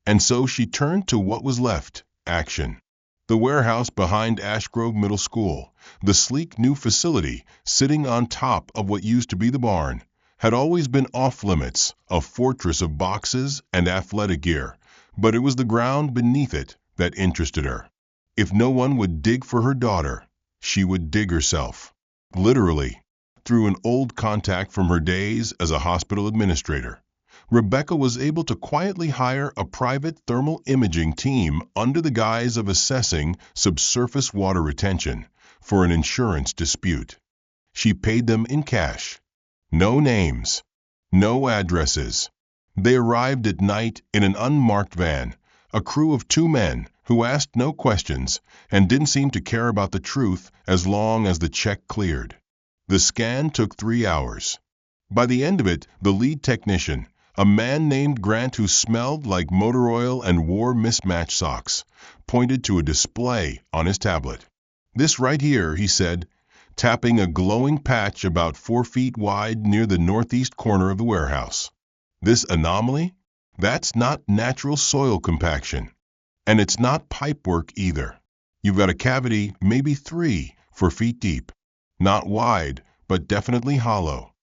And so she turned to what was left: action. The warehouse behind Ashgrove Middle School, the sleek new facility sitting on top of what used to be the barn, had always been off-limits, a fortress of boxes and athletic gear, but it was the ground beneath it that interested her. If no one would dig for her daughter, she would dig herself. Literally. Through an old contact from her days as a hospital administrator, Rebecca was able to quietly hire a private thermal imaging team under the guise of assessing subsurface water retention for an insurance dispute. She paid them in cash. No names, no addresses. They arrived at night in an unmarked van, a crew of 2 men who asked no questions and didn't seem to care about the truth as long as the check cleared. The scan took 3 hours. By the end of it, the lead technician, a man named Grant who smelled like motor oil and wore mismatched socks, pointed to a display on his tablet. "This right here," he said, tapping a glowing patch about 4 feet wide near the northeast corner of the warehouse. "This anomaly? That's not natural soil compaction. And it's not pipework either. You've got a cavity, maybe 3, 4 feet deep. Not wide, but definitely hollow."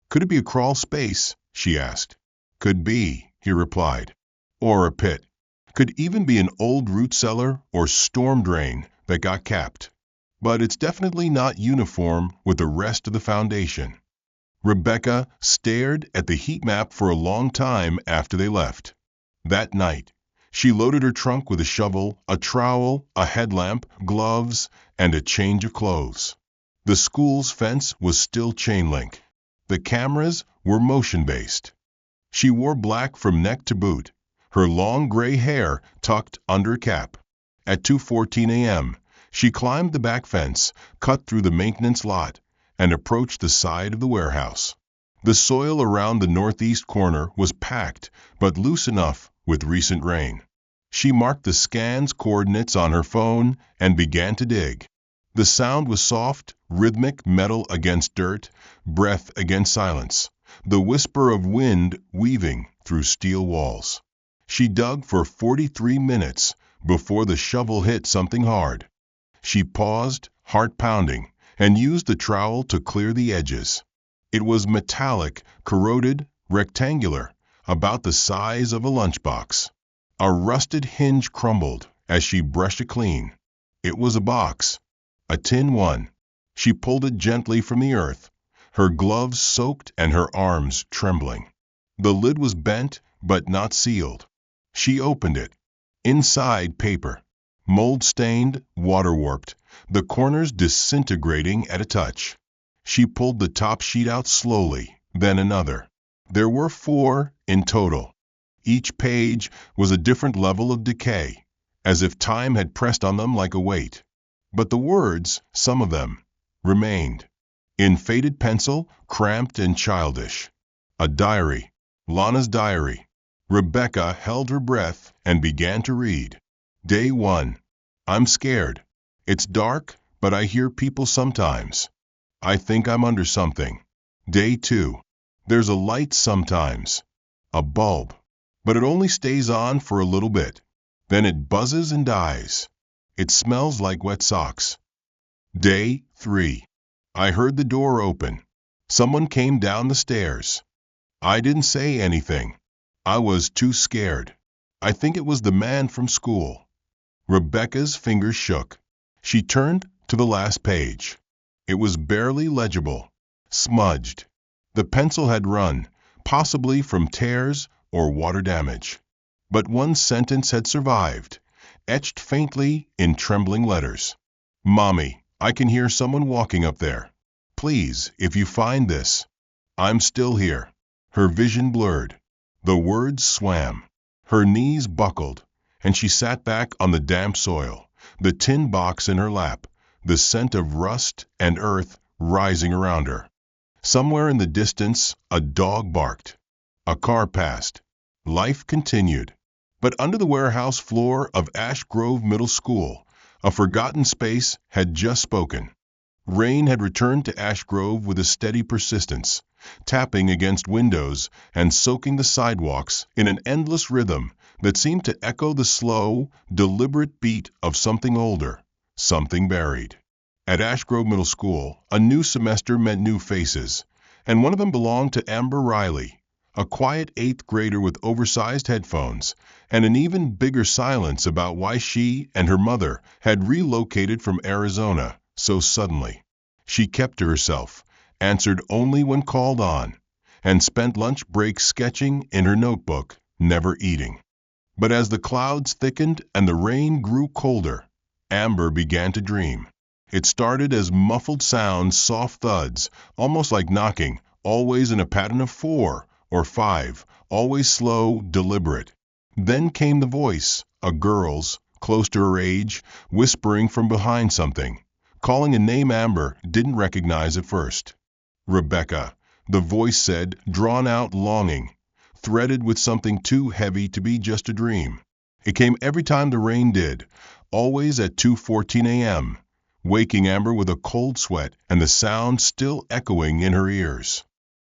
"Could it be a crawl space?" she asked. "Could be," he replied. "Or a pit. Could even be an old root cellar or storm drain that got capped. But it's definitely not uniform with the rest of the foundation." Rebecca stared at the heat map for a long time after they left. That night, she loaded her trunk with a shovel, a trowel, a headlamp, gloves, and a change of clothes. The school's fence was still chain link. The cameras were motion-based. She wore black from neck to boot, her long gray hair tucked under a cap. At 2:14 a.m., she climbed the back fence, cut through the maintenance lot, and approached the side of the warehouse. The soil around the northeast corner was packed, but loose enough with recent rain. She marked the scan's coordinates on her phone and began to dig. The sound was soft, rhythmic, metal against dirt, breath against silence, the whisper of wind weaving through steel walls. She dug for 43 minutes before the shovel hit something hard. She paused, heart pounding, and used the trowel to clear the edges. It was metallic, corroded, rectangular, about the size of a lunchbox. A rusted hinge crumbled as she brushed it clean. It was a box, a tin one. She pulled it gently from the earth, her gloves soaked and her arms trembling. The lid was bent but not sealed. She opened it. Inside, paper, mold-stained, water-warped, the corners disintegrating at a touch. She pulled the top sheet out slowly, then another. There were 4 in total. Each page was a different level of decay, as if time had pressed on them like a weight. But the words, some of them, remained. In faded pencil, cramped and childish. A diary. Lana's diary. Rebecca held her breath and began to read. Day 1. I'm scared. It's dark, but I hear people sometimes. I think I'm under something. Day 2. There's a light sometimes. A bulb. But it only stays on for a little bit. Then it buzzes and dies. It smells like wet socks. Day 3. I heard the door open. Someone came down the stairs. I didn't say anything. I was too scared. I think it was the man from school. Rebecca's fingers shook. She turned to the last page. It was barely legible, smudged. The pencil had run, possibly from tears or water damage. But one sentence had survived, etched faintly in trembling letters. Mommy, I can hear someone walking up there. Please, if you find this. I'm still here. Her vision blurred. The words swam. Her knees buckled, and she sat back on the damp soil, the tin box in her lap, the scent of rust and earth rising around her. Somewhere in the distance, a dog barked. A car passed. Life continued. But under the warehouse floor of Ashgrove Middle School, a forgotten space had just spoken. Rain had returned to Ashgrove with a steady persistence, tapping against windows and soaking the sidewalks in an endless rhythm that seemed to echo the slow, deliberate beat of something older, something buried. At Ashgrove Middle School, a new semester meant new faces, and one of them belonged to Amber Riley, a quiet 8th grader with oversized headphones and an even bigger silence about why she and her mother had relocated from Arizona so suddenly. She kept to herself, answered only when called on, and spent lunch breaks sketching in her notebook, never eating. But as the clouds thickened and the rain grew colder, Amber began to dream. It started as muffled sounds, soft thuds, almost like knocking, always in a pattern of 4 or 5, always slow, deliberate. Then came the voice, a girl's, close to her age, whispering from behind something, calling a name Amber didn't recognize at first. Rebecca, the voice said, drawn out longing, threaded with something too heavy to be just a dream. It came every time the rain did, always at 2:14 a.m., waking Amber with a cold sweat and the sound still echoing in her ears.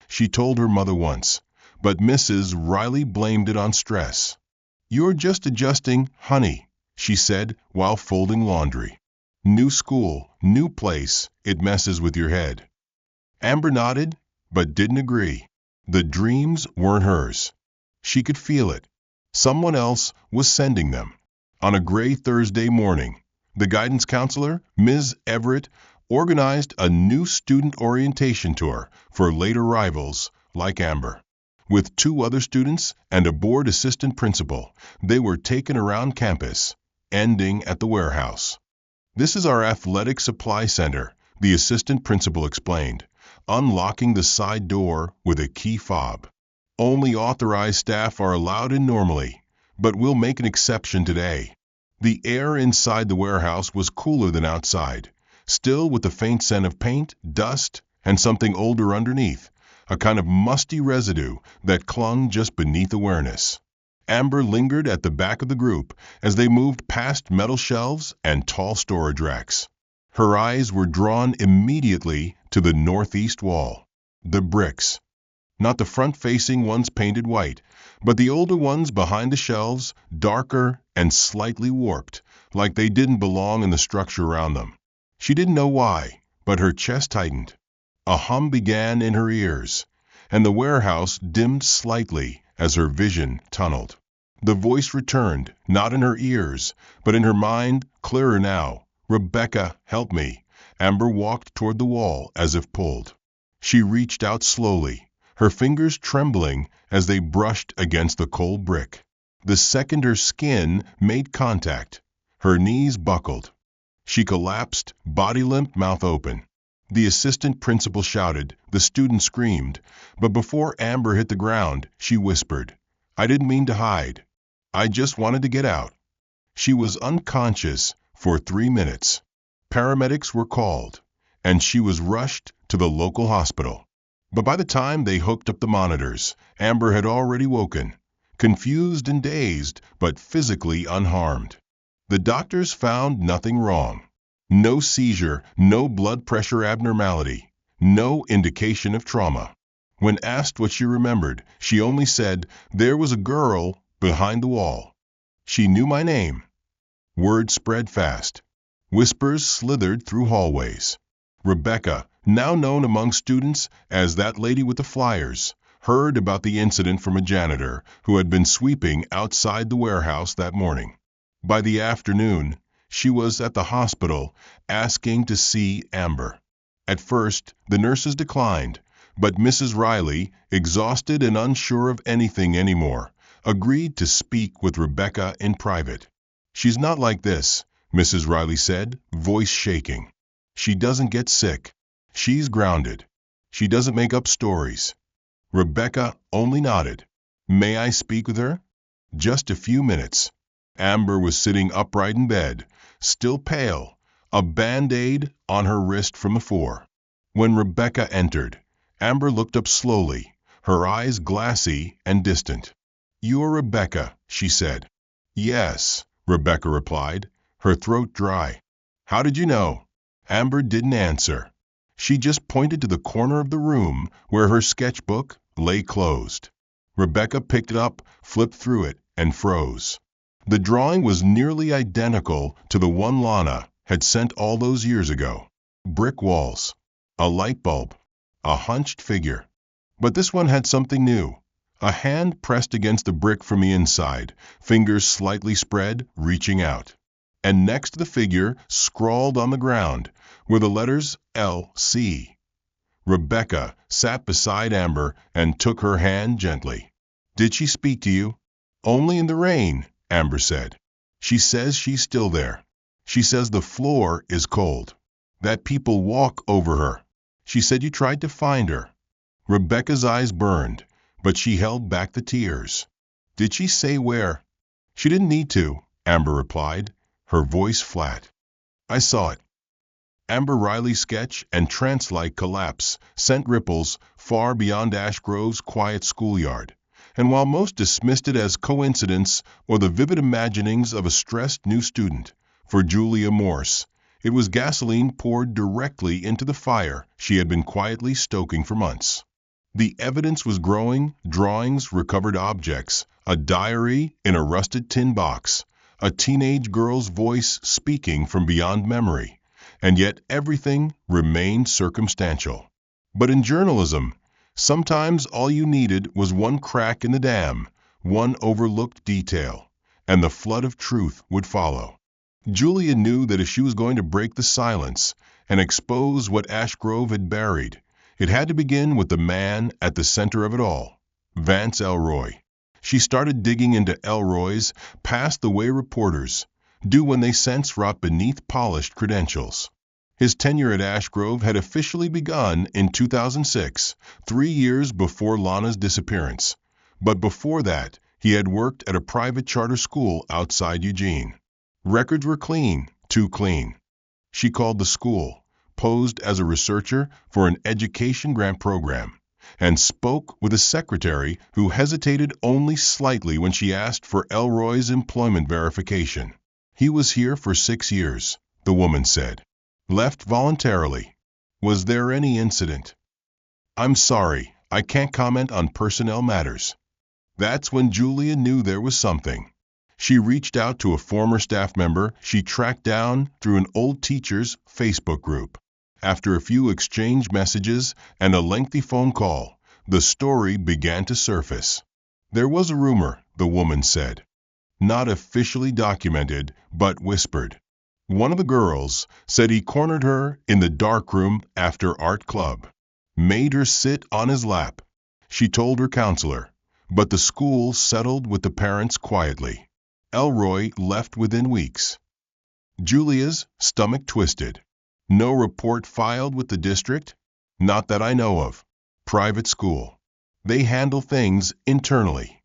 She told her mother once, but Mrs. Riley blamed it on stress. You're just adjusting, honey, she said while folding laundry. New school, new place, it messes with your head. Amber nodded, but didn't agree. The dreams weren't hers. She could feel it. Someone else was sending them. On a gray Thursday morning, the guidance counselor, Ms. Everett, organized a new student orientation tour for late arrivals like Amber. With 2 other students and a board assistant principal, they were taken around campus, ending at the warehouse. This is our athletic supply center, the assistant principal explained, unlocking the side door with a key fob. Only authorized staff are allowed in normally, but we'll make an exception today. The air inside the warehouse was cooler than outside, still with the faint scent of paint, dust, and something older underneath, a kind of musty residue that clung just beneath awareness. Amber lingered at the back of the group as they moved past metal shelves and tall storage racks. Her eyes were drawn immediately to the northeast wall. The bricks. Not the front-facing ones painted white, but the older ones behind the shelves, darker and slightly warped, like they didn't belong in the structure around them. She didn't know why, but her chest tightened. A hum began in her ears, and the warehouse dimmed slightly as her vision tunneled. The voice returned, not in her ears, but in her mind, clearer now. "Rebecca, help me." Amber walked toward the wall as if pulled. She reached out slowly, her fingers trembling as they brushed against the cold brick. The second her skin made contact, her knees buckled. She collapsed, body limp, mouth open. The assistant principal shouted, the student screamed, but before Amber hit the ground, she whispered, "I didn't mean to hide. I just wanted to get out." She was unconscious for 3 minutes. Paramedics were called, and she was rushed to the local hospital. But by the time they hooked up the monitors, Amber had already woken, confused and dazed, but physically unharmed. The doctors found nothing wrong. No seizure, no blood pressure abnormality, no indication of trauma. When asked what she remembered, she only said, "There was a girl behind the wall. She knew my name." Word spread fast. Whispers slithered through hallways. Rebecca, now known among students as that lady with the flyers, heard about the incident from a janitor who had been sweeping outside the warehouse that morning. By the afternoon, she was at the hospital asking to see Amber. At first, the nurses declined, but Mrs. Riley, exhausted and unsure of anything anymore, agreed to speak with Rebecca in private. "She's not like this," Mrs. Riley said, voice shaking. "She doesn't get sick. She's grounded. She doesn't make up stories." Rebecca only nodded. "May I speak with her?" "Just a few minutes." Amber was sitting upright in bed, still pale, a Band-Aid on her wrist from the floor. When Rebecca entered, Amber looked up slowly, her eyes glassy and distant. "You're Rebecca," she said. "Yes," Rebecca replied, her throat dry. "How did you know?" Amber didn't answer. She just pointed to the corner of the room where her sketchbook lay closed. Rebecca picked it up, flipped through it, and froze. The drawing was nearly identical to the one Lana had sent all those years ago. Brick walls, a light bulb, a hunched figure. But this one had something new. A hand pressed against the brick from the inside, fingers slightly spread, reaching out. And next to the figure, scrawled on the ground, were the letters L.C. Rebecca sat beside Amber and took her hand gently. "Did she speak to you?" "Only in the rain," Amber said. "She says she's still there. She says the floor is cold, that people walk over her. She said you tried to find her." Rebecca's eyes burned, but she held back the tears. "Did she say where?" "She didn't need to," Amber replied, her voice flat. "I saw it." Amber Riley's sketch and trance-like collapse sent ripples far beyond Ashgrove's quiet schoolyard, and while most dismissed it as coincidence or the vivid imaginings of a stressed new student, for Julia Morse, it was gasoline poured directly into the fire she had been quietly stoking for months. The evidence was growing: drawings, recovered objects, a diary in a rusted tin box, a teenage girl's voice speaking from beyond memory, and yet everything remained circumstantial. But in journalism, sometimes all you needed was one crack in the dam, one overlooked detail, and the flood of truth would follow. Julia knew that if she was going to break the silence and expose what Ashgrove had buried, it had to begin with the man at the center of it all, Vance Elroy. She started digging into Elroy's past the way reporters do when they sense rot beneath polished credentials. His tenure at Ashgrove had officially begun in 2006, 3 years before Lana's disappearance. But before that, he had worked at a private charter school outside Eugene. Records were clean, too clean. She called the school, posed as a researcher for an education grant program and spoke with a secretary who hesitated only slightly when she asked for Elroy's employment verification. "He was here for 6 years," the woman said. "Left voluntarily. Was there any incident?" "I'm sorry, I can't comment on personnel matters." That's when Julia knew there was something. She reached out to a former staff member she tracked down through an old teacher's Facebook group. After a few exchanged messages and a lengthy phone call, the story began to surface. There was a rumor, the woman said. Not officially documented, but whispered. One of the girls said he cornered her in the darkroom after art club. Made her sit on his lap. She told her counselor, but the school settled with the parents quietly. Elroy left within weeks. Julia's stomach twisted. No report filed with the district? Not that I know of. Private school. They handle things internally.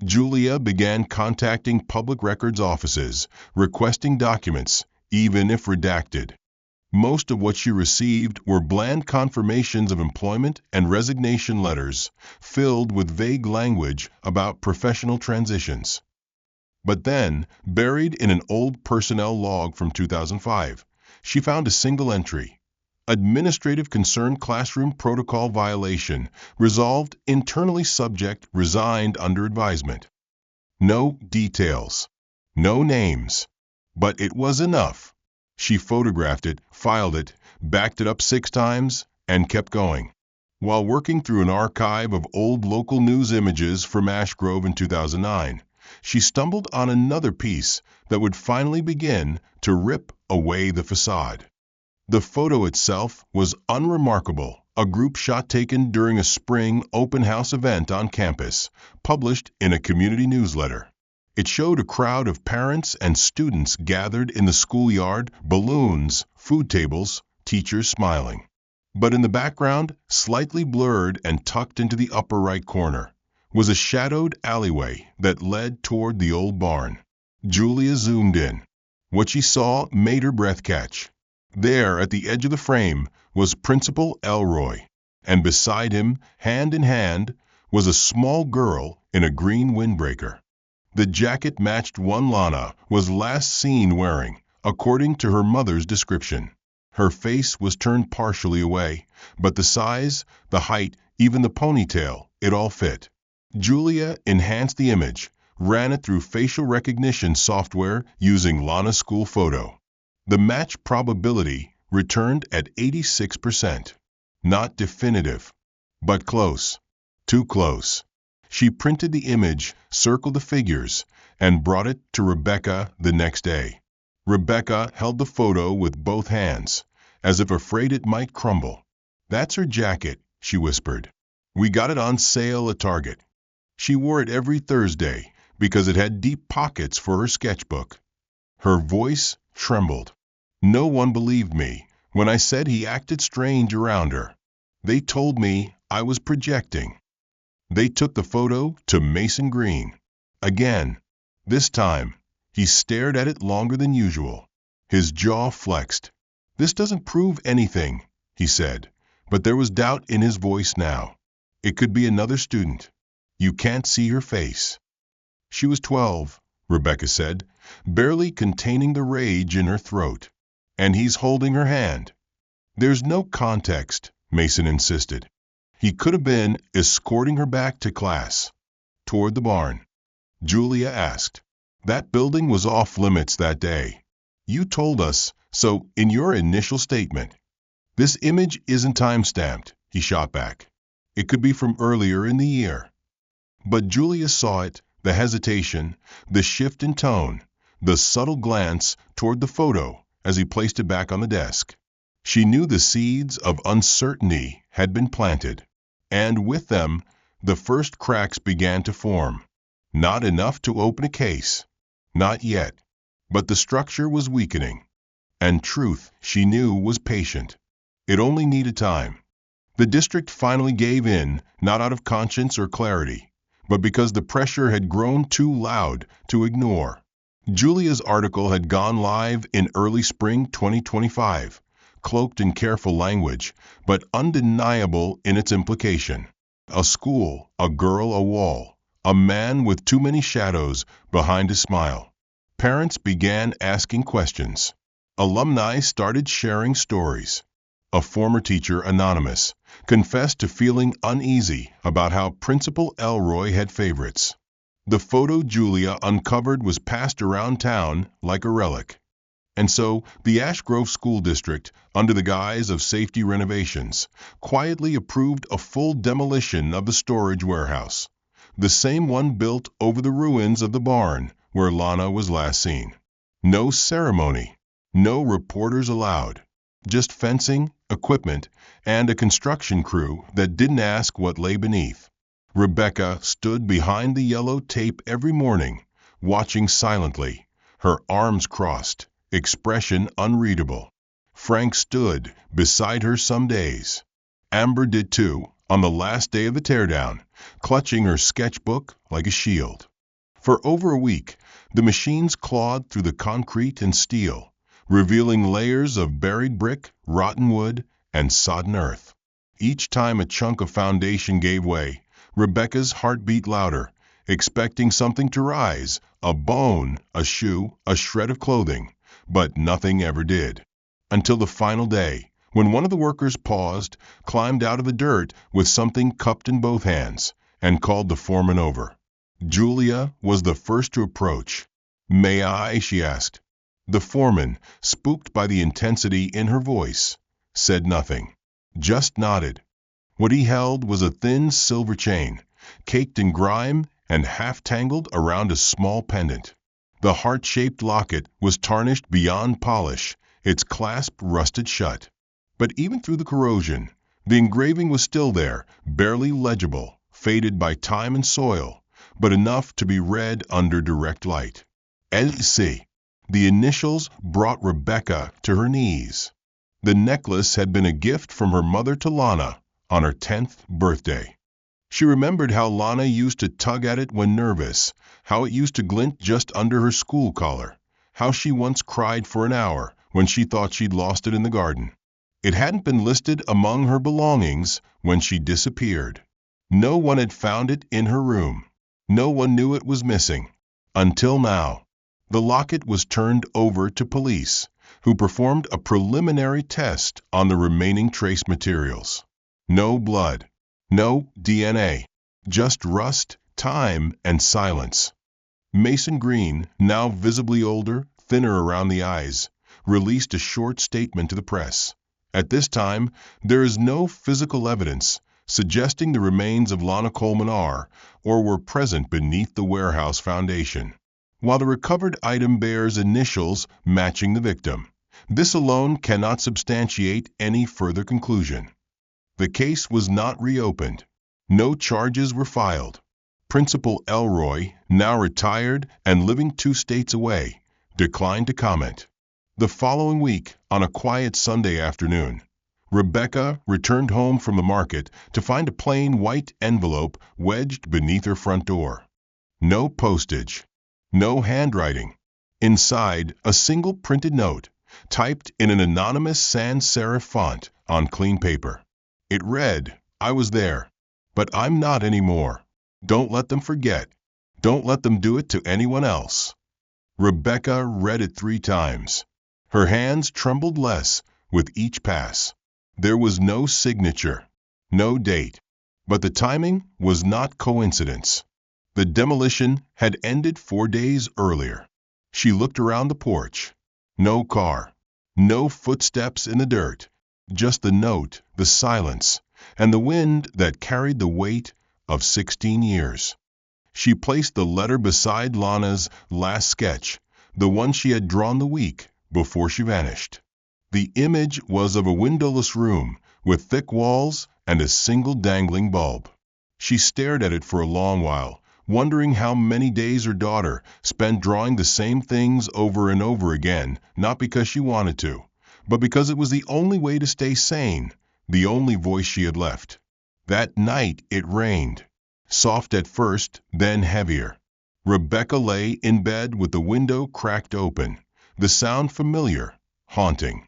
Julia began contacting public records offices, requesting documents, even if redacted. Most of what she received were bland confirmations of employment and resignation letters, filled with vague language about professional transitions. But then, buried in an old personnel log from 2005, she found a single entry. Administrative concern classroom protocol violation, resolved internally subject resigned under advisement. No details. No names. But it was enough. She photographed it, filed it, backed it up 6 times, and kept going. While working through an archive of old local news images from Ashgrove in 2009, she stumbled on another piece that would finally begin to rip away the facade. The photo itself was unremarkable, a group shot taken during a spring open house event on campus, published in a community newsletter. It showed a crowd of parents and students gathered in the schoolyard, balloons, food tables, teachers smiling. But in the background, slightly blurred and tucked into the upper right corner, was a shadowed alleyway that led toward the old barn. Julia zoomed in. What she saw made her breath catch. There, at the edge of the frame, was Principal Elroy, and beside him, hand in hand, was a small girl in a green windbreaker. The jacket matched one Lana was last seen wearing, according to her mother's description. Her face was turned partially away, but the size, the height, even the ponytail, it all fit. Julia enhanced the image, ran it through facial recognition software using Lana School Photo. The match probability returned at 86%. Not definitive, but close. Too close. She printed the image, circled the figures, and brought it to Rebecca the next day. Rebecca held the photo with both hands, as if afraid it might crumble. "That's her jacket," she whispered. "We got it on sale at Target. She wore it every Thursday because it had deep pockets for her sketchbook." Her voice trembled. "No one believed me when I said he acted strange around her. They told me I was projecting." They took the photo to Mason Green. Again. This time, he stared at it longer than usual. His jaw flexed. "This doesn't prove anything," he said, but there was doubt in his voice now. "It could be another student. You can't see her face." "She was 12, Rebecca said, barely containing the rage in her throat. "And he's holding her hand." "There's no context," Mason insisted. "He could have been escorting her back to class." "Toward the barn?" Julia asked. "That building was off limits that day. You told us so in your initial statement." "This image isn't time-stamped," he shot back. "It could be from earlier in the year." But Julia saw it, the hesitation, the shift in tone, the subtle glance toward the photo as he placed it back on the desk. She knew the seeds of uncertainty had been planted, and with them, the first cracks began to form. Not enough to open a case. Not yet. But the structure was weakening. And truth, she knew, was patient. It only needed time. The district finally gave in, not out of conscience or clarity, but because the pressure had grown too loud to ignore. Julia's article had gone live in early spring 2025, cloaked in careful language, but undeniable in its implication. A school, a girl, a wall, a man with too many shadows behind his smile. Parents began asking questions. Alumni started sharing stories. A former teacher, anonymous, confessed to feeling uneasy about how Principal Elroy had favorites. The photo Julia uncovered was passed around town like a relic. And so, the Ashgrove School District, under the guise of safety renovations, quietly approved a full demolition of the storage warehouse, the same one built over the ruins of the barn where Lana was last seen. No ceremony, no reporters allowed, just fencing, equipment, and a construction crew that didn't ask what lay beneath. Rebecca stood behind the yellow tape every morning, watching silently, her arms crossed, expression unreadable. Frank stood beside her some days. Amber did too, on the last day of the teardown, clutching her sketchbook like a shield. For over a week, the machines clawed through the concrete and steel, revealing layers of buried brick, rotten wood, and sodden earth. Each time a chunk of foundation gave way, Rebecca's heart beat louder, expecting something to rise, a bone, a shoe, a shred of clothing, but nothing ever did. Until the final day, when one of the workers paused, climbed out of the dirt with something cupped in both hands, and called the foreman over. Julia was the first to approach. "May I?" she asked. The foreman, spooked by the intensity in her voice, said nothing, just nodded. What he held was a thin silver chain, caked in grime and half-tangled around a small pendant. The heart-shaped locket was tarnished beyond polish, its clasp rusted shut. But even through the corrosion, the engraving was still there, barely legible, faded by time and soil, but enough to be read under direct light. LC. The initials brought Rebecca to her knees. The necklace had been a gift from her mother to Lana on her 10th birthday. She remembered how Lana used to tug at it when nervous, how it used to glint just under her school collar, how she once cried for an hour when she thought she'd lost it in the garden. It hadn't been listed among her belongings when she disappeared. No one had found it in her room. No one knew it was missing. Until now. The locket was turned over to police, who performed a preliminary test on the remaining trace materials. No blood. No DNA. Just rust, time, and silence. Mason Green, now visibly older, thinner around the eyes, released a short statement to the press. At this time, there is no physical evidence suggesting the remains of Lana Coleman are or were present beneath the warehouse foundation. While the recovered item bears initials matching the victim, this alone cannot substantiate any further conclusion. The case was not reopened. No charges were filed. Principal Elroy, now retired and living 2 states away, declined to comment. The following week, on a quiet Sunday afternoon, Rebecca returned home from the market to find a plain white envelope wedged beneath her front door. No postage. No handwriting. Inside, a single printed note, typed in an anonymous sans serif font on clean paper. It read, "I was there, but I'm not anymore. Don't let them forget. Don't let them do it to anyone else." Rebecca read it 3 times. Her hands trembled less with each pass. There was no signature, no date, but the timing was not coincidence. The demolition had ended 4 days earlier. She looked around the porch. No car, no footsteps in the dirt, just the note, the silence, and the wind that carried the weight of 16 years. She placed the letter beside Lana's last sketch, the one she had drawn the week before she vanished. The image was of a windowless room with thick walls and a single dangling bulb. She stared at it for a long while, wondering how many days her daughter spent drawing the same things over and over again, not because she wanted to, but because it was the only way to stay sane, the only voice she had left. That night it rained, soft at first, then heavier. Rebecca lay in bed with the window cracked open, the sound familiar, haunting.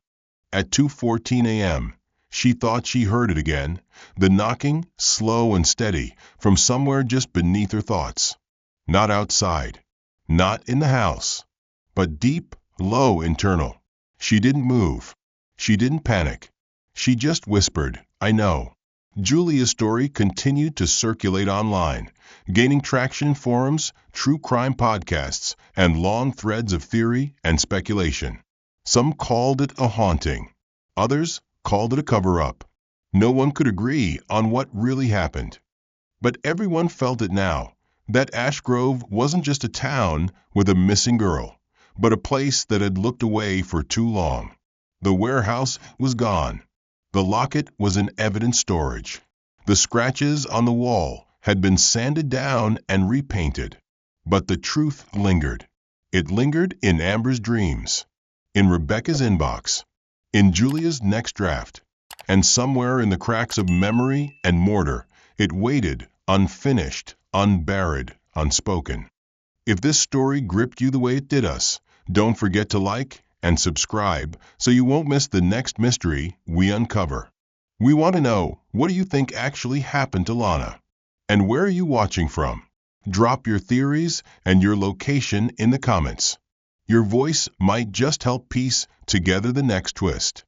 at 2:14 a.m. She thought she heard it again, the knocking, slow and steady, from somewhere just beneath her thoughts. Not outside, not in the house, but deep, low internal. She didn't move. She didn't panic. She just whispered, "I know." Julia's story continued to circulate online, gaining traction in forums, true crime podcasts, and long threads of theory and speculation. Some called it a haunting. Others called it a cover-up. No one could agree on what really happened. But everyone felt it now, that Ashgrove wasn't just a town with a missing girl, but a place that had looked away for too long. The warehouse was gone. The locket was in evidence storage. The scratches on the wall had been sanded down and repainted. But the truth lingered. It lingered in Amber's dreams, in Rebecca's inbox, in Julia's next draft, and somewhere in the cracks of memory and mortar, it waited, unfinished, unburied, unspoken. If this story gripped you the way it did us, don't forget to like and subscribe so you won't miss the next mystery we uncover. We want to know, what do you think actually happened to Lana? And where are you watching from? Drop your theories and your location in the comments. Your voice might just help piece together the next twist.